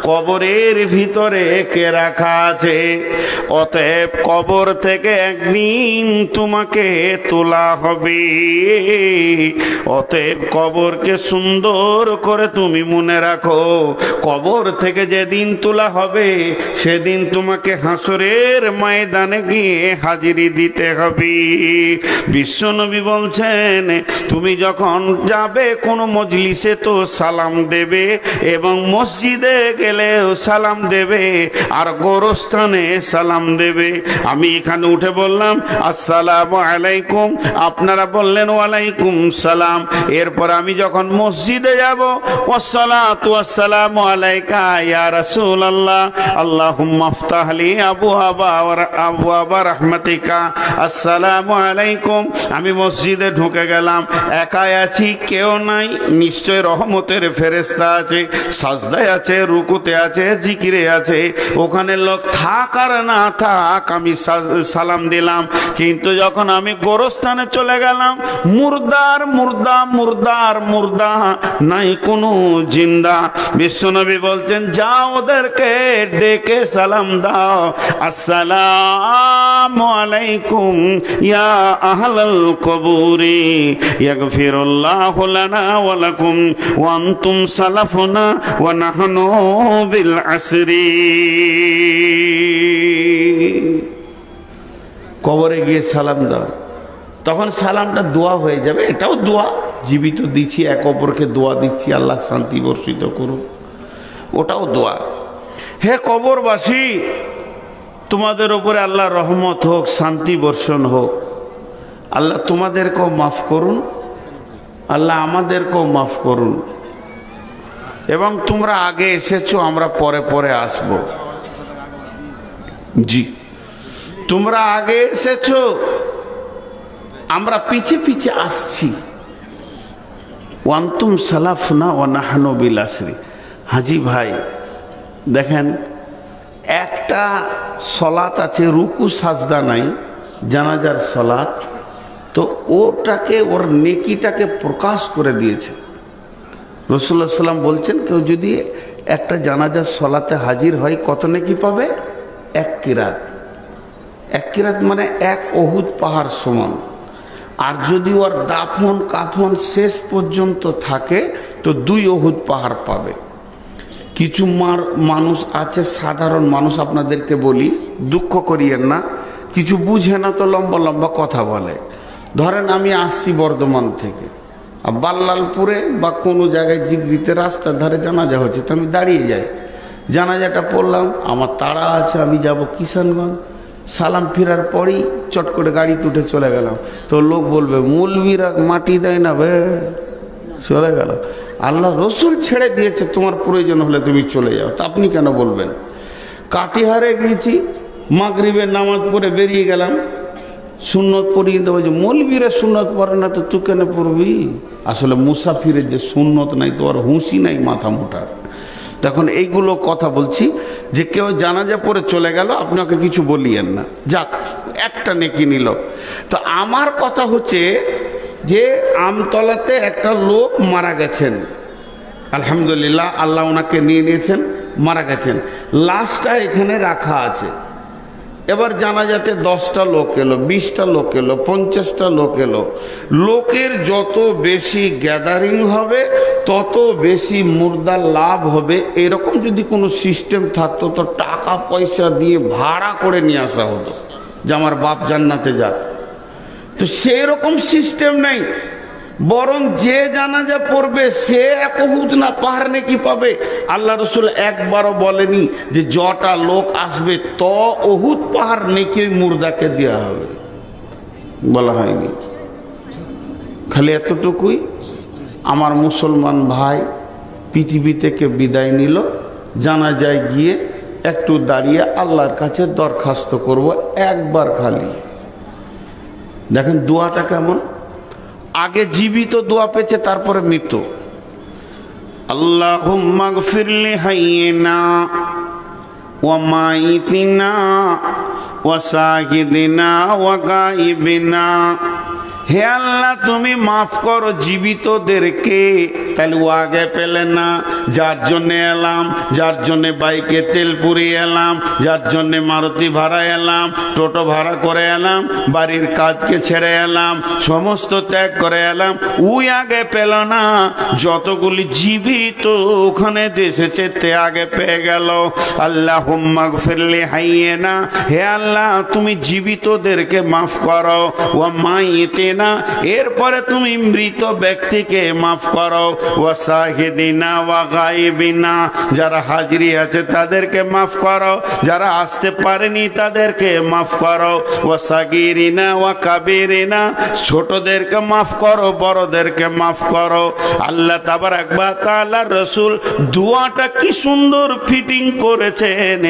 কবরের ভিতরে কে রাখা আছে? অতএব কবর থেকে একদিন তোমাকে তোলা হবে। অতএব কবরকে সুন্দর করে তুমি মনে রাখো, কবর থেকে যেদিন তোলা হবে সেদিন তোমাকে হাসরের ময়দানে গিয়ে হাজিরি দিতে হবে। বিশ্বনবী বলছেন তুমি যখন যাবে কোনো মজলিসে তো সালাম দেবে, এবং মসজিদে গেলেও সালাম দেবে, আর গোরস্থানে সালাম দেবে। আমি এখানে উঠে বললাম আসসালামু আলাইকুম, আপনারা বললেন ওয়ালাইকুম সালাম। এরপর আমি যখন মসজিদে যাব ওয়াসসালাতু ওয়াসসালামু আলাইকা ইয়া রাসূলুল্লাহ, আল্লাহুম্মা আফতাহ লি আবওয়াবা রাহমাতিকা, আসসালামু আলাইকুম। আমি মসজিদে ঢুকে গেলাম, একাই আছি, কেউ নাই, নিশ্চয় রহমতের ফেরেশতা আছে, সাজদায় আছে, রুকুতে আছে, জিকিরে আছে। ওখানে লোক থাক আর না থাক আমি সালাম দিলাম। কিন্তু যখন আমি গোরস্থানে চলে গেলাম, মুর্দার মুর্দা মুর্দার মুর্দা, নাই কোনো জিন্দা। বিশ্বনবী বলছেন যাও ওদেরকে ডেকে সালাম দাও, আসসালামু আলাইকুম ইয়া আহলাল কবুরি ইয়াগফিরুল্লাহু লানা ওয়া লাকুম ওয়া আনতুম সালাফুনা ওয়া নাহনু বিল আসরি। কবরে গিয়ে সালাম দাও, তখন সালামটা দোয়া হয়ে যাবে। এটাও দোয়া, জীবিত দিচ্ছি, এক অপরকে দোয়া দিচ্ছি, আল্লাহ শান্তি বর্ষিত করুন, ওটাও দোয়া। হে কবরবাসী, তোমাদের উপরে আল্লাহ রহমত হোক, শান্তি বর্ষণ হোক। আল্লাহ তোমাদেরকেও মাফ করুন, আল্লাহ আমাদেরকেও মাফ করুন। এবং তোমরা আগে এসেছো, আমরা পরে পরে আসব। জি, তোমরা আগে এসেছো, আমরা পিছে পিছে আসছি। ওয়ান্তুম সালাফুনা ওয়া নাহনু বিল আসরি। হাজি ভাই দেখেন, একটা সলাত আছে, রুকু সাজদা নাই, জানাজার সলাত, তো ওটাকে, ওর নেকিটাকে প্রকাশ করে দিয়েছে। রাসূলুল্লাহ সাল্লাল্লাহু আলাইহি ওয়াসাল্লাম বলছেন কেউ যদি একটা জানাজার সলাতে হাজির হয় কত নেকি পাবে? এক কিরাত। এক কিরাত মানে এক উহুদ পাহাড় সমান। আর যদি ওর দাফন কাফন শেষ পর্যন্ত থাকে তো 2 উহুদ পাহাড় পাবে। কিছু মানুষ আছে, সাধারণ মানুষ, আপনাদেরকে বলি, দুঃখ করিয়েন না, কিছু বুঝে না তো লম্বা লম্বা কথা বলে। ধরেন আমি আসছি বর্ধমান থেকে, বাল্লালপুরে বা কোনো জায়গায় দিগরিতে রাস্তার ধারে জানাজা হচ্ছে, তো আমি দাঁড়িয়ে যাই, জানাজাটা পড়লাম, আমার তাড়া আছে, আমি যাব কিষানগঞ্জ। সালাম ফেরার পরেই চট করে গাড়িতে উঠে চলে গেলাম, তো লোক বলবে মৌলবীরা মাটি দেয় না বে, চলে গেল। আল্লাহ রসুল ছেড়ে দিয়েছে, তোমার প্রয়োজন হলে তুমি চলে যাও, তা আপনি কেন বলবেন? কাটিহারে গিয়েছি, মাগরিবের নামাজ পড়ে বেরিয়ে গেলাম, সুন্নত পড়ি, কিন্তু বলছি মৌলবীরা সুন্নত পড়ে না, তো তুই কেন পড়বি? আসলে মুসাফিরের যে সুন্নত নাই, তো আর হুঁশি নাই মাথা মোটা। তখন এইগুলো কথা বলছি যে কেউ জানাজা পড়ে চলে গেল, আপনাকে কিছু বলিয়েন না, যাক একটা নেকি নিল। তো আমার কথা হচ্ছে যে আমতলাতে একটা লোক মারা গেছেন, আলহামদুলিল্লাহ আল্লাহ ওনাকে নিয়ে নিয়েছেন, মারা গেছেন, লাশটা এখানে রাখা আছে। এবার জানাজাতে 10টা লোক এলো, 20টা লোক এলো, 50টা লোক এলো। লোকের যত বেশি গ্যাদারিং হবে তত বেশি মুর্দার লাভ হবে। এরকম যদি কোনো সিস্টেম থাকতো তো টাকা পয়সা দিয়ে ভাড়া করে নিয়ে আসা হতো যে আমার বাপ জান্নাতে যাক। তো সেই রকম সিস্টেম নেই, বরং যে জানাজা পড়বে সে এক উহুদ না পাহাড় নেকি পাবে। আল্লাহ রসুল একবারও বলেনি যে যটা লোক আসবে ত উহুদ পাহাড় নেকি মুর্দাকে দেওয়া হবে, বলা হয়নি। খালি এতটুকুই, আমার মুসলমান ভাই পৃথিবী থেকে বিদায় নিল, জানাজায় গিয়ে একটু দাঁড়িয়ে আল্লাহর কাছে দরখাস্ত করব একবার খালি। দেখেন দোয়াটা কেমন, আগে জীবিত দোয়া পেয়েছে, তারপরে মৃত্যু। আল্লাহুম্মা গফিরলি হাইয়িনা ওয়া মাইতিনা ওয়া শাহিদিনা ওয়া গায়িবিনা। হে আল্লাহ তুমি মাফ করো জীবিতদেরকে, তাহলে ও আগে পেলেন না। যার জন্যে এলাম, যার জন্যে বাইকে তেল পুরিয়ে এলাম, যার জন্যে মারুতি ভাড়া এলাম, টোটো ভাড়া করে এলাম, বাড়ির কাজকে ছেড়ে এলাম, সমস্ত ত্যাগ করে এলাম, ওই আগে পেল না। যতগুলি জীবিত ওখানে এসেছে তে আগে পেয়ে গেল। আল্লাহুম্মা গফিরলি হাইয়িনা, হে আল্লাহ তুমি জীবিতদেরকে মাফ করো, ওয়া মাইয়িতিনা, এরপরে তুমি মৃত ব্যক্তিকে মাফ করো, ওয়া শাহিদিনা ওয়া গায়বিনা, যারা হাজিরি আছে তাদেরকে মাফ করো, যারা আসতে পারেনি তাদেরকে মাফ করো, ওয়া সাগীরিনা ওয়া কাবীরিনা, ছোটদেরকে মাফ করো, বড়দেরকে মাফ করো। আল্লাহ তাবারাক ওয়া তাআলা রাসূল দোয়াটা কি সুন্দর ফিটিং করেছেন।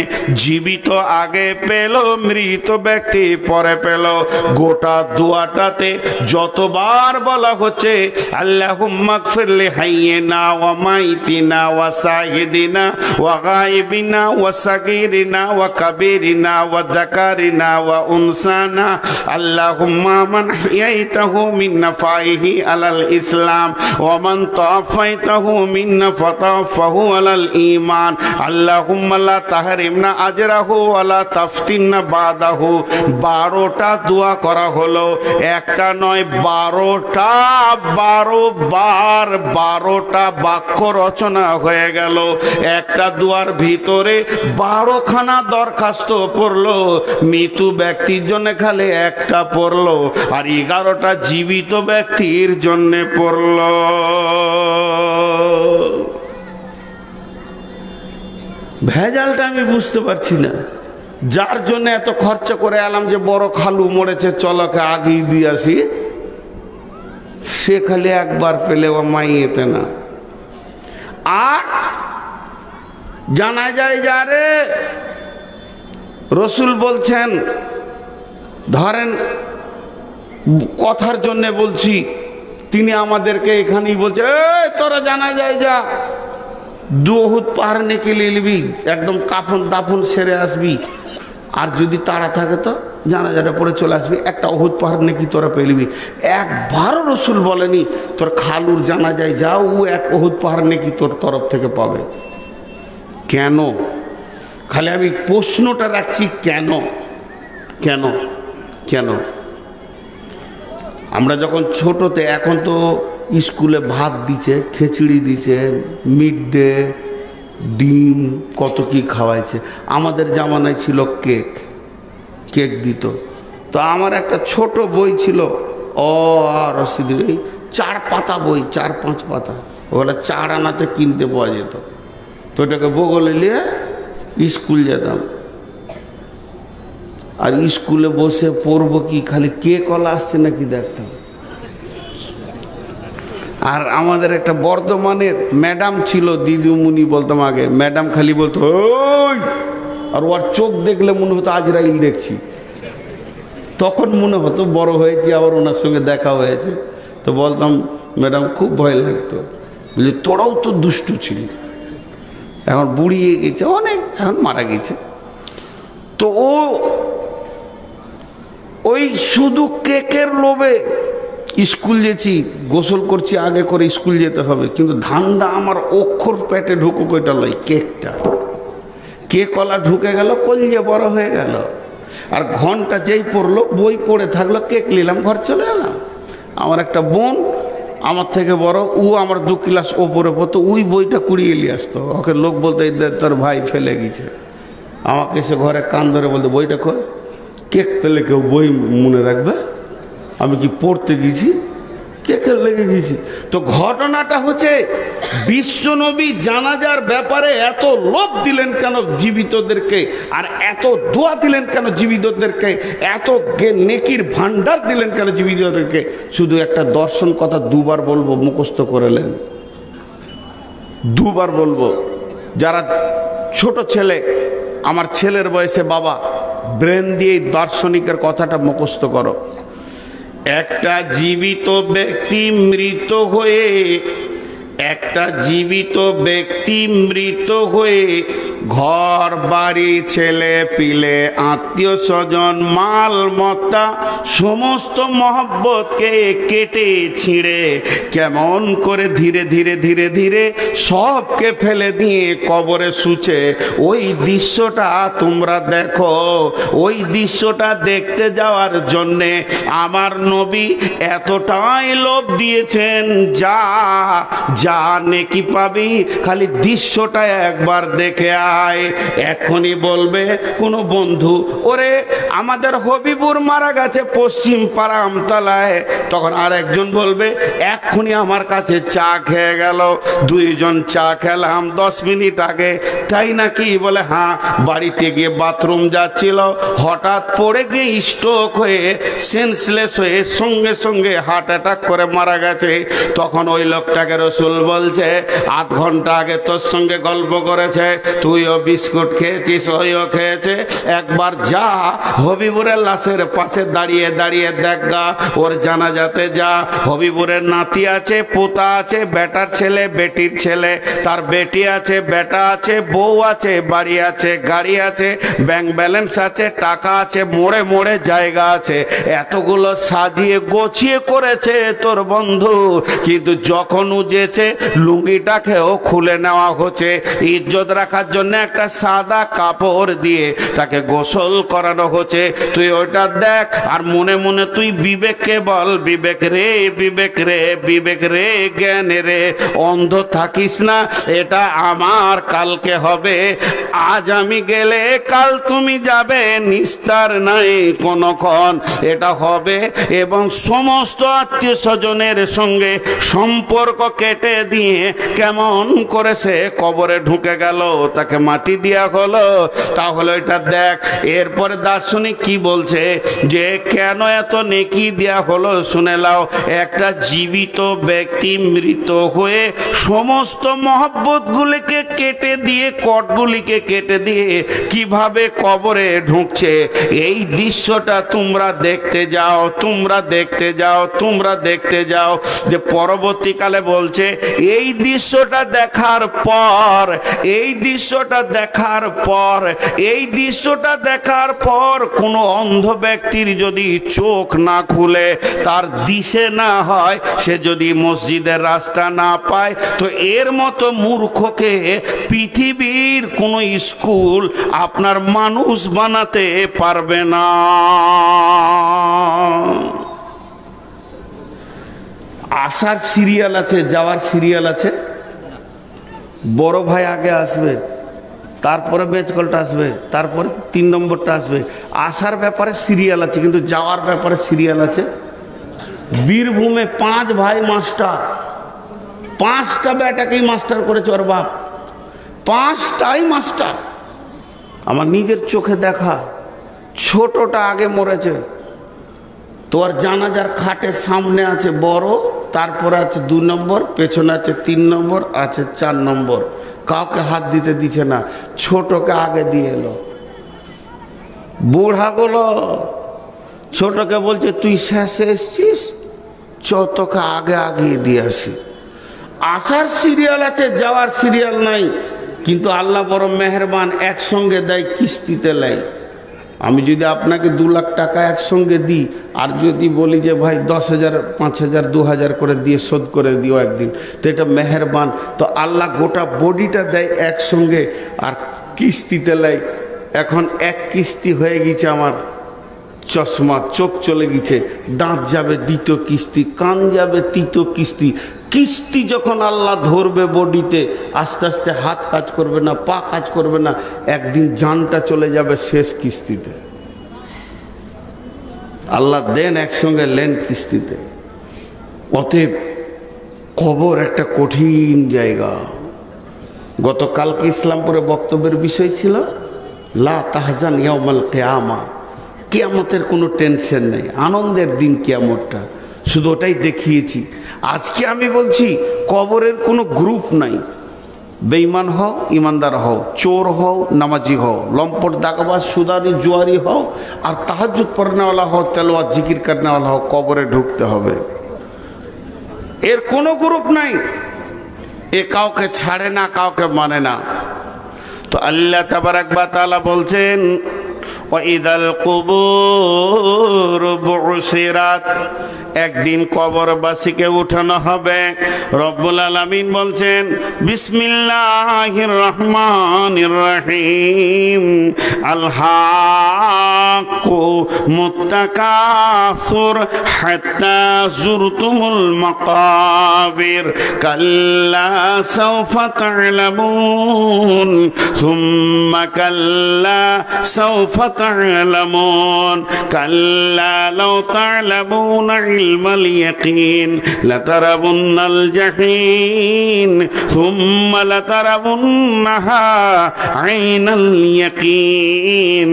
জীবিত আগে পেল, মৃত ব্যক্তি পরে পেল। গোটা দোয়াটাতে যতবার বলা হচ্ছে আল্লাহুম্মা গফিরলি হাইয়িনা ওয়া মাইতিনা ওয়া শাহিদিনা ওয়া গায়বিনা ওয়া সাগীরিনা ওয়া কাবীরিনা ওয়া যাকারিনা ওয়া উনসানা, আল্লাহুম্মা মান হাইয়াইতাহু মিন নাফাইহি আলাল ইসলাম ওয়া মান তাওয়াফাইতাহু মিন্না ফাতাওয়াফাহু আলাল ঈমান, আল্লাহুম্মা লা তাহরিমনা আজরাহু ওয়া লা তাফতিননা বাদাহু। 12টা দোয়া করা হলো, একটা নয় 12টা, 12 বার 12টা বাক্য রচনা হয়ে গেল। একটা দোয়ার ভিতরে 12খানা দরখাস্ত পড়লো, মৃত্যু ব্যক্তির জন্য খালি একটা পড়লো, আর 11টা জীবিত ব্যক্তির জন্য পড়লো। ভেজালটা আমি বুঝতে পারছি না। যার জন্য এত খরচা করে এলাম যে বড় খালু মরেছে চলকে আগিয়ে দিয়ে আসি, সে খালি একবার পেলে ও মাইয়েতে না। আর জানা যায় যারে রসুল বলছেন, ধরেন কথার জন্য বলছি, তিনি আমাদেরকে এখানেই বলছে তোরা জানা যায় যা 2 উহুদ পাহাড় নেকি লিলবি, একদম কাফন দাফন সেরে আসবি, আর যদি তাড়া থাকে তো জানাজাটা পরে চলে আসবি, একটা উহুদ পাহাড় নেকি তোরা পেলিবি। একবারও রসুল বলেনি তোর খালুর জানা যায় যাও, ও 1 উহুদ পাহাড় নেকি তোর তরফ থেকে পাবে। কেন? খালি আমি প্রশ্নটা রাখছি, কেন কেন কেন? আমরা যখন ছোটতে, এখন তো স্কুলে ভাত দিচ্ছে, খিচুড়ি দিচ্ছে, মিড ডে, ডিম, কত কি খাওয়াইছে। আমাদের জামানায় ছিল কেক, কেক দিত। তো আমার একটা ছোট বই ছিল, আর রসিদ, এই 4 পাতা বই, 4-5 পাতা, ওগুলো 4 আনাতে কিনতে পাওয়া যেত। তো ওটাকে বগলে নিয়ে স্কুল যেতাম, আর স্কুলে বসে পড়বো কি, খালি কে কলা আসছে নাকি দেখতাম। আর আমাদের একটা বর্ধমানের ম্যাডাম ছিল, দিদিমণি বলতাম আগে, ম্যাডাম খালি বলতো ওই, আর ওর চোখ দেখলে মনে হতো আজরাইল দেখছি। তখন মনে হতো বড় হয়েছি, আবার ওনার সঙ্গে দেখা হয়েছে, তো বলতাম ম্যাডাম খুব ভয় লাগতো, বুঝলি তোরাও তো দুষ্টু ছিলি। এখন বুড়িয়ে গেছে অনেক, এখন মারা গেছে। তো ওই শুধু কেকের লোভে স্কুল যেছি, গোসল করছি আগে করে স্কুল যেতে হবে, কিন্তু ধান্দা আমার অক্ষর পেটে ঢুকুক ওইটা লয়, কেকটা। কে কলা ঢুকে গেল, কলজে বড় হয়ে গেল। আর ঘন্টা যেই পড়লো, বই পড়ে থাকলো, কেক নিলাম, ঘর চলে এলাম। আমার একটা বোন আমার থেকে বড়, ও আমার 2 ক্লাস ওপরে পড়তো, ওই বইটা কুড়িয়ে নিয়ে আসতো। ওকে লোক বলতো এই তোর ভাই ফেলে গেছে। আমাকে এসে ঘরে কান ধরে বলতো বইটা কই, কেক পেলে কেউ বই মনে রাখবে? আমি কি পড়তে গেছি, কেকের লেগে গেছি। তো ঘটনাটা হচ্ছে, বিশ্বনবী জানাজার ব্যাপারে এত লোভ দিলেন কেন জীবিতদেরকে, আর এত দোয়া দিলেন কেন জীবিতদেরকে, এত নেকির ভান্ডার দিলেন কেন জীবিতদেরকে? শুধু একটা দর্শন কথা 2 বার বলবো, মুখস্থ করেলেন। 2 বার বলবো। যারা ছোট ছেলে, আমার ছেলের বয়সে, বাবা ব্রেন দিয়ে দার্শনিকের কথাটা মুখস্থ করো। একটা জীবিত ব্যক্তি মৃত হয়ে, একটা জীবিত ব্যক্তি মৃত হয়ে ঘর বাড়ি ছেলে পিলে আত্মীয় স্বজন মাল মত্তা সমস্ত মহব্বতকে কেটে ছিঁড়ে কেমন করে ধীরে ধীরে ধীরে ধীরে সবকে ফেলে দিয়ে কবরে শুচে ওই দৃশ্যটা তোমরা দেখো। ওই দৃশ্যটা দেখতে যাওয়ার জন্যে আমার নবী এতটাই লোভ দিয়েছেন, যা যা নেকি পাবি খালি দৃশ্যটা একবার দেখে আয়। এখনই বলবে কোনো বন্ধু, ওরে আমাদের হবিবুর মারা গেছে পশ্চিম পাড়া আমতলায়, তখন আর একজন বলবে এক্ষুনি আমার কাছে চা খেয়ে গেল, দুইজন চা খেলাম 10 মিনিট আগে, তাই নাকি? বলে হ্যাঁ, বাড়িতে গিয়ে বাথরুম যাচ্ছিল, হঠাৎ পড়ে গিয়ে স্ট্রোক হয়ে সেন্সলেস হয়ে সঙ্গে সঙ্গে হার্ট অ্যাটাক করে মারা গেছে। তখন ওই লোকটাকে রসুল বলছে আধ ঘন্টা আগে তোর সঙ্গে গল্প করেছে, তুইও বিস্কুট খেয়েছিস, ওইও খেয়েছে, একবার যা হবিবুরের লাশের পাশে দাঁড়িয়ে দাঁড়িয়ে দেখা, ওর জানাজাতে যা। হবিবুরের নাতি আছে, পোতা আছে, বেটার ছেলে বেটির ছেলে, তার বেটি আছে, বেটা আছে, বউ আছে, বাড়ি আছে, গাড়ি আছে, ব্যাংক ব্যালেন্স আছে, টাকা আছে, মোড়ে মোড়ে জায়গা আছে, এতগুলো সাজিয়ে গোছিয়ে করেছে তোর বন্ধু, কিন্তু যখন উজেছে লুঙ্গিটাকেও খুলে নেওয়া হচ্ছে। ইজ্জত রাখার জন্য একটা সাদা কাপড় দিয়ে তাকে গোসল করানো হচ্ছে। তুই ওইটা দেখ আর মনে মনে তুই বিবেককে বল, বিবেক রে বিবেক রে বিবেক রে জ্ঞান রে, অন্ধ থাকিস না, এটা আমার কালকে হবে, আজ আমি গেলে কাল তুমি যাবে, নিস্তার নাই কোনক্ষণ, এটা হবে। এবং সমস্ত আত্মীয় স্বজনের সঙ্গে সম্পর্ক কেটে দিয়ে কেমন করে সে কবরে ঢুকে গেল, তাকে মাটি দেওয়া হলো। তাহলে এটা দেখ। এরপরে দার্শনিক কি বলছে যে কেন এত নেকি দেওয়া হলো শুনে লাও। একটা জীবিত ব্যক্তি মৃত হয়ে সমস্ত মহব্বতগুলিকে কেটে দিয়ে, কটগুলিকে কেটে দিয়ে কিভাবে কবরে ঢুকছে, এই দৃশ্যটা তোমরা দেখতে যাও, তোমরা দেখতে যাও, তোমরা দেখতে যাও। যে পরবর্তীকালে বলছে এই দৃশ্যটা দেখার পর, এই দৃশ্যটা দেখার পর, এই দৃশ্যটা দেখার পর কোনো অন্ধ ব্যক্তির যদি চোখ না খুলে, তার দিশে না হয়, সে যদি মসজিদের রাস্তা না পায়, তো এর মতো মূর্খকে পৃথিবীর কোনো স্কুল আপনার মানুষ বানাতে পারবে না। আসার সিরিয়াল আছে, যাওয়ার সিরিয়াল আছে। বড় ভাই আগে আসবে, তারপরে বেচকলটা আসবে, তারপরে 3 নম্বরটা আসবে। আসার ব্যাপারে সিরিয়াল আছে, কিন্তু যাওয়ার ব্যাপারে সিরিয়াল আছে। বীরভূমে 5 ভাই মাস্টার, 5টা বেটাকেই মাস্টার করেছে ওর বাপ, 5টাই মাস্টার। আমার নিজের চোখে দেখা। ছোটটা আগে মরেছে, তোর জানাজার খাটের সামনে আছে বড়, তারপরে আছে 2 নম্বর, পেছনে আছে 3 নম্বর, আছে 4 নম্বর। কাউকে হাত দিতে দিছে না, ছোটকে আগে দিয়ে এলো। বুড়াগুলো ছোটকে বলছে তুই শেষে এসছিস, চ তোকে আগে আগিয়ে দিয়ে আসি। আসার সিরিয়াল আছে, যাওয়ার সিরিয়াল নাই। কিন্তু আল্লাহ বড় মেহেরবান, একসঙ্গে দেয়, কিস্তিতে নেয়। আমি যদি আপনাকে 2 লাখ টাকা একসঙ্গে দিই, আর যদি বলি যে ভাই 10,000, 5,000, 2,000 করে দিয়ে শোধ করে দিও একদিন, তো এটা মেহেরবান। তো আল্লাহ গোটা বডিটা দেয় একসঙ্গে আর কিস্তিতে নেয়। এখন এক কিস্তি হয়ে গেছে আমার, চশমা, চোখ চলে গেছে, দাঁত যাবে 2টো কিস্তি, কান যাবে 3টো কিস্তি। কিস্তি যখন আল্লাহ ধরবে বডিতে, আস্তে আস্তে হাত কাজ করবে না, পা কাজ করবে না, একদিন জানটা চলে যাবে শেষ কিস্তিতে। আল্লাহ দেন একসঙ্গে, লেন কিস্তিতে। অতএব কবর একটা কঠিন জায়গা। গতকালকে ইসলামপুরে বক্তব্যের বিষয় ছিল লা তাহজান ইয়াউমাল কিয়ামা, কিয়ামতের কোনো টেনশন নেই, আনন্দের দিন কিয়ামতটা, শুধু ওটাই দেখিয়েছি। আজকে আমি বলছি কবরের কোনো গ্রুপ নাই। বেঈমান হও, ইমানদার হও, চোর হও, নামাজি হও, লম্পট, দাগবাজ, সুদারি, জুয়ারি হও, আর তাহাজ্জুদ পড়নেওয়ালা হও, তেলাওয়াত জিকির করনেওয়ালা হও, কবরে ঢুকতে হবে। এর কোনো গ্রুপ নাই। এ কাউকে ছাড়ে না, কাউকে মানে না। তো আল্লাহ তাবারাক ওয়া তাআলা বলছেন ওয়াইদাল কুবুর বুসিরাত, একদিন কবরবাসীকে উঠানো হবে। রব্বুল আলামিন বলছেন বিসমিল্লাহির রহমানির রহিম আল হাক্কু মুত্তাকাসুর হাত্তা যুরতুমুল মাকাবির কাল্লা সাওফা তা'লামুন সুম্মা কাল্লা সাওফা তা'লামুন কাল্লা লাউ তা'লামুনা ইলমাল ইয়াকিন লাতারাবুন্নাল জাহিম সুম্মা লাতারাবুন্নাহা আইনাল ইয়াকিন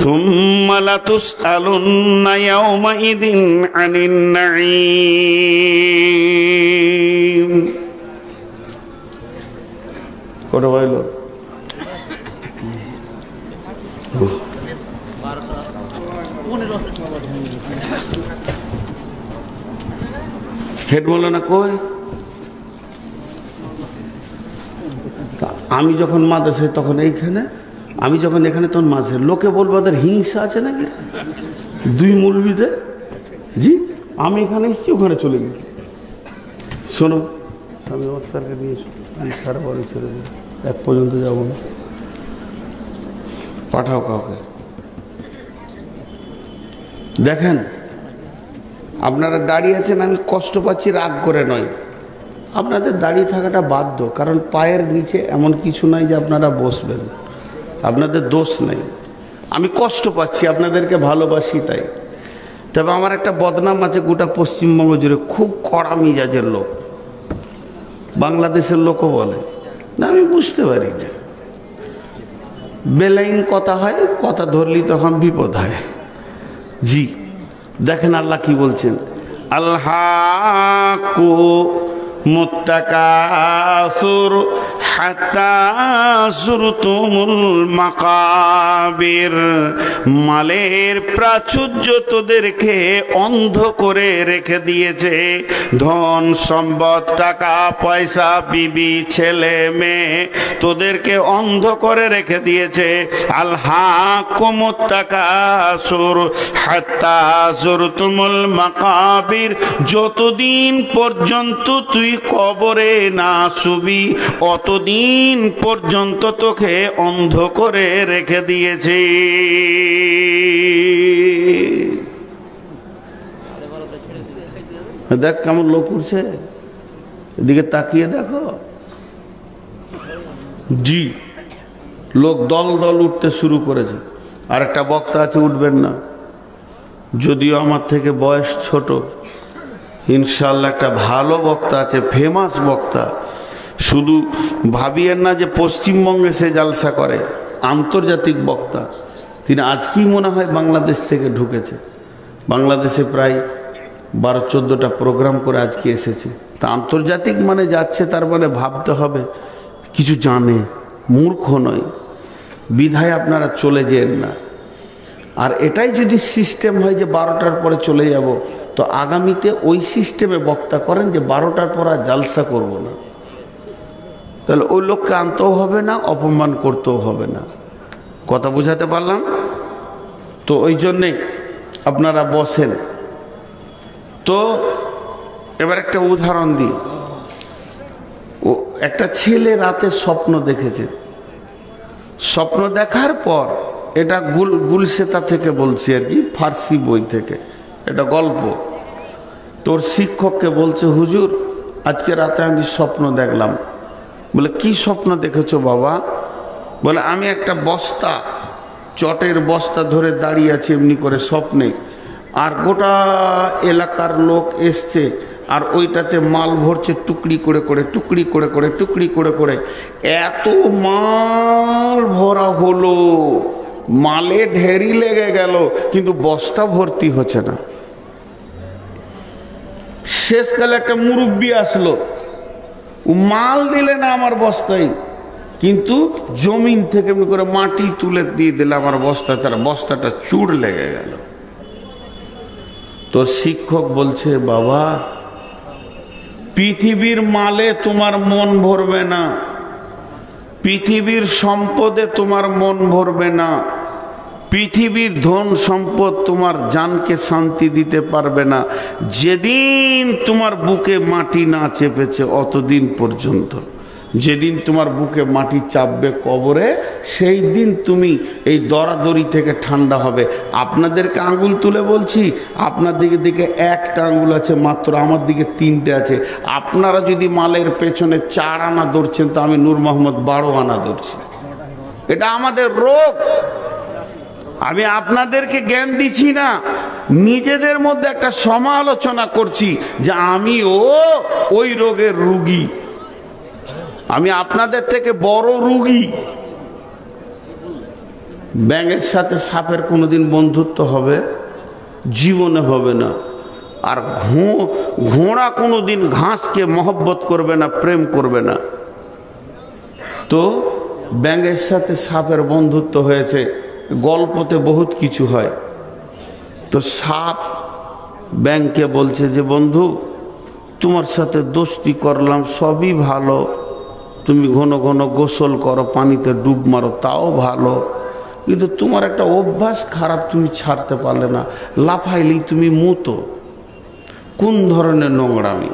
সুম্মা লাতুসআলুন্না ইয়াওমাইদিন আনিন নাঈম। কত হইল? হেড বলো না কই? আমি যখন মাদ্রাসায় তখন এইখানে, আমি যখন এখানে তখন মাদ্রাসায় লোকে বলবো ওদের হিংসা আছে নাকি দুই মুরবিতে। জি আমি এখানে এসেছি ওখানে চলে গেছি। শোনো আমি অস্তারকে নিয়ে আমি সারা বাড়ি ছেড়ে দেবো, এক পর্যন্ত যাবো না, পাঠাও কাউকে। দেখেন আপনারা দাঁড়িয়ে আছেন, আমি কষ্ট পাচ্ছি রাগ করে নয়, আপনাদের দাঁড়িয়ে থাকাটা বাধ্য, কারণ পায়ের নিচে এমন কিছু নাই যে আপনারা বসবেন, আপনাদের দোষ নেই। আমি কষ্ট পাচ্ছি, আপনাদেরকে ভালোবাসি তাই। তবে আমার একটা বদনাম আছে গোটা পশ্চিমবঙ্গ জুড়ে, খুব কড়া মিজাজের লোক, বাংলাদেশের লোকও বলে না, আমি বুঝতে পারি না। বেলাইন কথা হয়, কথা ধরলি তখন বিপদ হয়। জি দেখেন আল্লাহ কি বলছেন, আল্লাহু মুত্তাকাসুর হাত্তা যুরতুমুল মাকাবির, মালের প্রাচুর্য তোদেরকে অন্ধ করে রেখে দিয়েছে, ধন সম্পদ টাকা পয়সা বিবি ছেলে মেয়ে তোদেরকে অন্ধ করে রেখে দিয়েছে। আল্লাহু মুত্তাকাসুর হাত্তা যুরতুমুল মাকাবির, যতদিন পর্যন্ত তুই কবরে না শুবি অতদিন পর্যন্ত তোকে অন্ধ করে রেখে দিয়েছে। দেখ কেমন লোক উঠছে, এদিকে তাকিয়ে দেখো। জি লোক দল দল উঠতে শুরু করেছে। আর একটা বক্তা আছে, উঠবেন না, যদিও আমার থেকে বয়স ছোট, ইনশাল্লাহ একটা ভালো বক্তা আছে, ফেমাস বক্তা। শুধু ভাবিয়েন না যে পশ্চিমবঙ্গে সে জালসা করে, আন্তর্জাতিক বক্তা। তিনি আজকেই মনে হয় বাংলাদেশ থেকে ঢুকেছে, বাংলাদেশে প্রায় 12-14টা প্রোগ্রাম করে আজকে এসেছে। তা আন্তর্জাতিক মানে যাচ্ছে, তার মানে ভাবতে হবে কিছু জানে, মূর্খ নয়। বিধায় আপনারা চলে যেন না। আর এটাই যদি সিস্টেম হয় যে 12টার পরে চলে যাব, তো আগামীতে ওই সিস্টেমে বক্তা করেন যে 12টার পর আর জালসা করব না, তাহলে ওই লোককে আনতেও হবে না, অপমান করতেও হবে না। কথা বুঝাতে পারলাম তো? ওই জন্যে আপনারা বসেন। তো এবার একটা উদাহরণ দিই। ও একটা ছেলে রাতে স্বপ্ন দেখেছে, স্বপ্ন দেখার পর, এটা গুলশেতা থেকে বলছি আর কি, ফার্সি বই থেকে, এটা গল্প। তোর শিক্ষককে বলছে, হুজুর আজকে রাতে আমি স্বপ্ন দেখলাম। বলে কি স্বপ্ন দেখেছো বাবা? বলে আমি একটা বস্তা, চটের বস্তা ধরে দাঁড়িয়ে আছি এমনি করে স্বপ্নে, আর গোটা এলাকার লোক এসছে, আর ওইটাতে মাল ভরছে টুকরি করে করে, টুকরি করে করে, টুকরি করে করে। এত মাল ভরা হলো, মালে ঢেরি লেগে গেল, কিন্তু বস্তা ভর্তি হচ্ছে না। শেষকালে একটা মুরব্বি আসলো, মাল দিলে না আমার বস্তায়, কিন্তু জমিন থেকে এমনি করে মাটি তুলে দিয়ে দিলে আমার বস্তা, তার বস্তাটা চুড় লেগে গেল। তোর শিক্ষক বলছে, বাবা পৃথিবীর মালে তোমার মন ভরবে না, পৃথিবীর সম্পদে তোমার মন ভরবে না, পৃথিবীর ধন সম্পদ তোমার জানকে শান্তি দিতে পারবে না। যেদিন তোমার বুকে মাটি না চেপেছে অতদিন পর্যন্ত, যেদিন তোমার বুকে মাটি চাপবে কবরে, সেই দিন তুমি এই দরাদরি থেকে ঠান্ডা হবে। আপনাদেরকে আঙ্গুল তুলে বলছি, আপনার দিকে একটা আঙ্গুল আছে মাত্র, আমার দিকে 3টে আছে। আপনারা যদি মালের পেছনে 4 আনা ধরছেন, তো আমি নূর মোহাম্মদ 12 আনা ধরছি। এটা আমাদের রোগ। আমি আপনাদেরকে জ্ঞান দিচ্ছি না, নিজেদের মধ্যে একটা সমালোচনা করছি যে আমিও ওই রোগের রোগী, আমি আপনাদের থেকে বড় রোগী। ব্যাঙের সাথে সাপের কোনোদিন বন্ধুত্ব হবে? জীবনে হবে না। আর ঘোড়া কোনোদিন ঘাসকে মহব্বত করবে না, প্রেম করবে না। তো ব্যাঙের সাথে সাপের বন্ধুত্ব হয়েছে, গল্পতে বহুত কিছু হয়। তো সাপ ব্যাঙকে বলছে যে বন্ধু, তোমার সাথে দোস্তি করলাম, সবই ভালো, তুমি ঘন ঘন গোসল করো, পানিতে ডুব মারো, তাও ভালো, কিন্তু তোমার একটা অভ্যাস খারাপ, তুমি ছাড়তে পারলে না, লাফাইলেই তুমি মুতো। কোন ধরনের নোংরামি!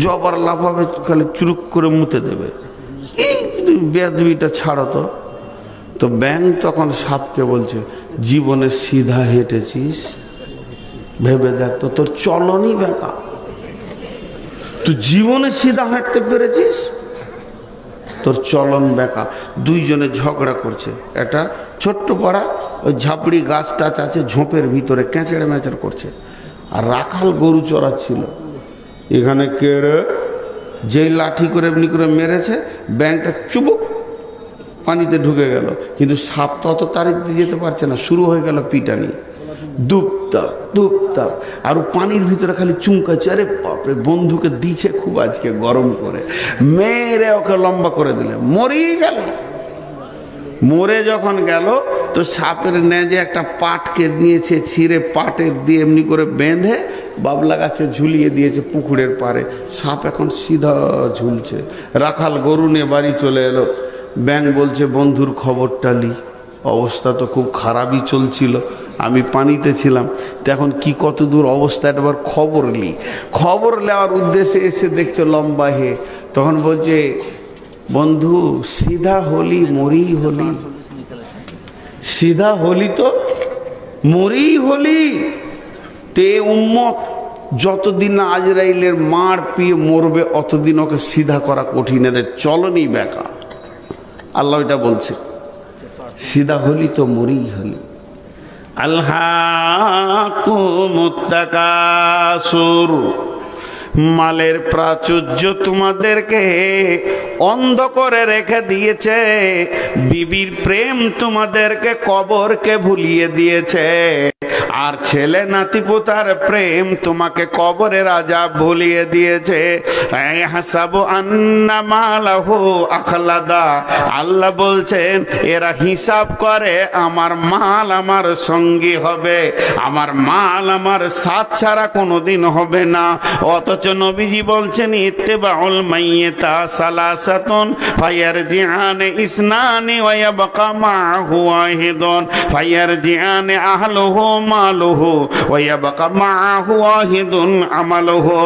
জবার লাফাবে, খালি চুরুক করে মুতে দেবে, এই বেয়াদবিটা ছাড়ো তো। তো ব্যাঙ তখন সাপকে বলছে, জীবনে সিধা হেঁটেছিস? ভেবে দেখ তো, তোর চলনই বেকা। তুই জীবনে সিধা হাঁটতে পেরেছিস? তোর চলন বেকা। দুইজনে ঝগড়া করছে। একটা ছোট্ট পাড়া, ওই ঝাপড়ি গাছ টাছ আছে, ঝোপের ভিতরে ক্যাঁচড়ে ম্যাচড় করছে। আর রাখাল গরু চড়াচ্ছিল। এখানে কে রে? যেই লাঠি করে এমনি করে মেরেছে, ব্যাঙটা চুবুক পানিতে ঢুকে গেল। কিন্তু সাপ তো অত তারিখ দিয়ে যেতে পারছে না, শুরু হয়ে গেল পিটানি, দুপতা দুপতা। আর ও পানির ভিতরে খালি চুমকাচ্ছে। আরে বাপরে, বন্ধুকে দিছে খুব আজকে গরম করে, মেরে ওকে লম্বা করে দিলে, মরেই গেল। মরে যখন গেল, তো সাপের নেজে একটা পাটকে নিয়েছে, ছিঁড়ে পাটের দিয়ে এমনি করে বেঁধে বাবলা গাছে ঝুলিয়ে দিয়েছে পুকুরের পাড়ে। সাপ এখন সিধা ঝুলছে। রাখাল গরু নিয়ে বাড়ি চলে এলো। ব্যাঙ বলছে, বন্ধুর খবরটা লি। অবস্থা তো খুব খারাপই চলছিল, আমি পানিতে ছিলাম, তো এখন কি কত দূর অবস্থা, একবার খবর লি। খবর নেওয়ার উদ্দেশ্যে এসে দেখছো লম্বা হে। তখন বলছে, বন্ধু সিধা হলি মরি হলি, সিধা হলি তো মরি হলি। তে উম্মত যতদিন না আজরাইলের মার পিয়ে মরবে, অতদিন ওকে সিধা করা কঠিন, এদের চলনই বেকা। আল্লাহ এটা বলছে, সিধা হলি তো মরি হলি। আল্লাহকুমুত তাকাসুর, মালের প্রাচুর্য তোমাদেরকে অন্ধ করে রেখে দিয়েছে। বিবির প্রেম তোমাদেরকে কবরকে ভুলিয়ে দিয়েছে। আর ছেলে নাতি পোতার প্রেম তোমাকে কবরের আযাব ভুলিয়ে দিয়েছে। হাসাবু আন্না মালাহু আখলাদা, আল্লাহ বলছেন এরা হিসাব করে আমার মাল আমার সঙ্গী হবে, আমার মাল আমার সাথ ছাড়া কোনোদিন হবে না। অথচ নবীজি বলছেন ইত্তেবাউল মাইয়িতা সালাসাতুন ফায়ারজিআনে ইসনানি ওয়া ইয়াবকা মাহু ওয়াহিদুন ফায়ারজিআনে আহলুহু মালুহু ওয়া ইয়াবকা মাহু ওয়াহিদুন আমালুহু।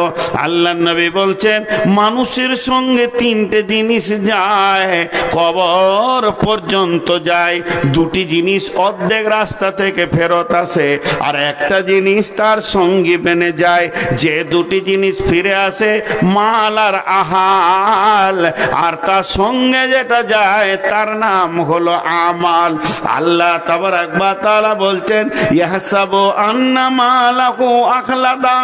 আল্লাহর নবী বলছেন মানুষের সঙ্গে 3টে জিনিস যায়, কবর পর্যন্ত যায়। 2টি জিনিস অর্ধেক রাস্তা থেকে ফেরত আসে, আর একটা জিনিস তার সঙ্গী বেনে যায়। যে 2টি জিনিস ফিরে আসে, মাল আর আহাল, আর তার সঙ্গে যেটা যায় তার নাম হলো আমাল। আল্লাহ তাবারাক ওয়া তাআলা বলছেন ইয়াহসাবু আন্না মালাহু আখলাদা,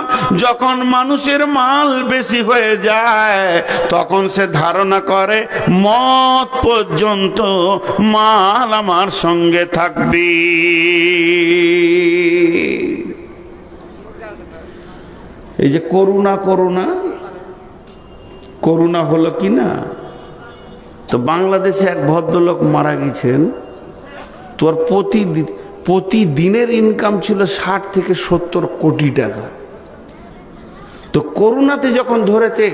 যখন মানুষের মাল বেশি হয়ে যায় তখন সে ধারণা করে মত পর্যন্ত মাল আমার সঙ্গে থাকবে। এই যে করুণা করুণা করুণা হলো কি না, তো বাংলাদেশে এক ভদ্রলোক মারা গেছেন। তোর প্রতিদিনের ইনকাম ছিল 60 থেকে 70 কোটি টাকা। তো করুণাতে যখন ধরেছে,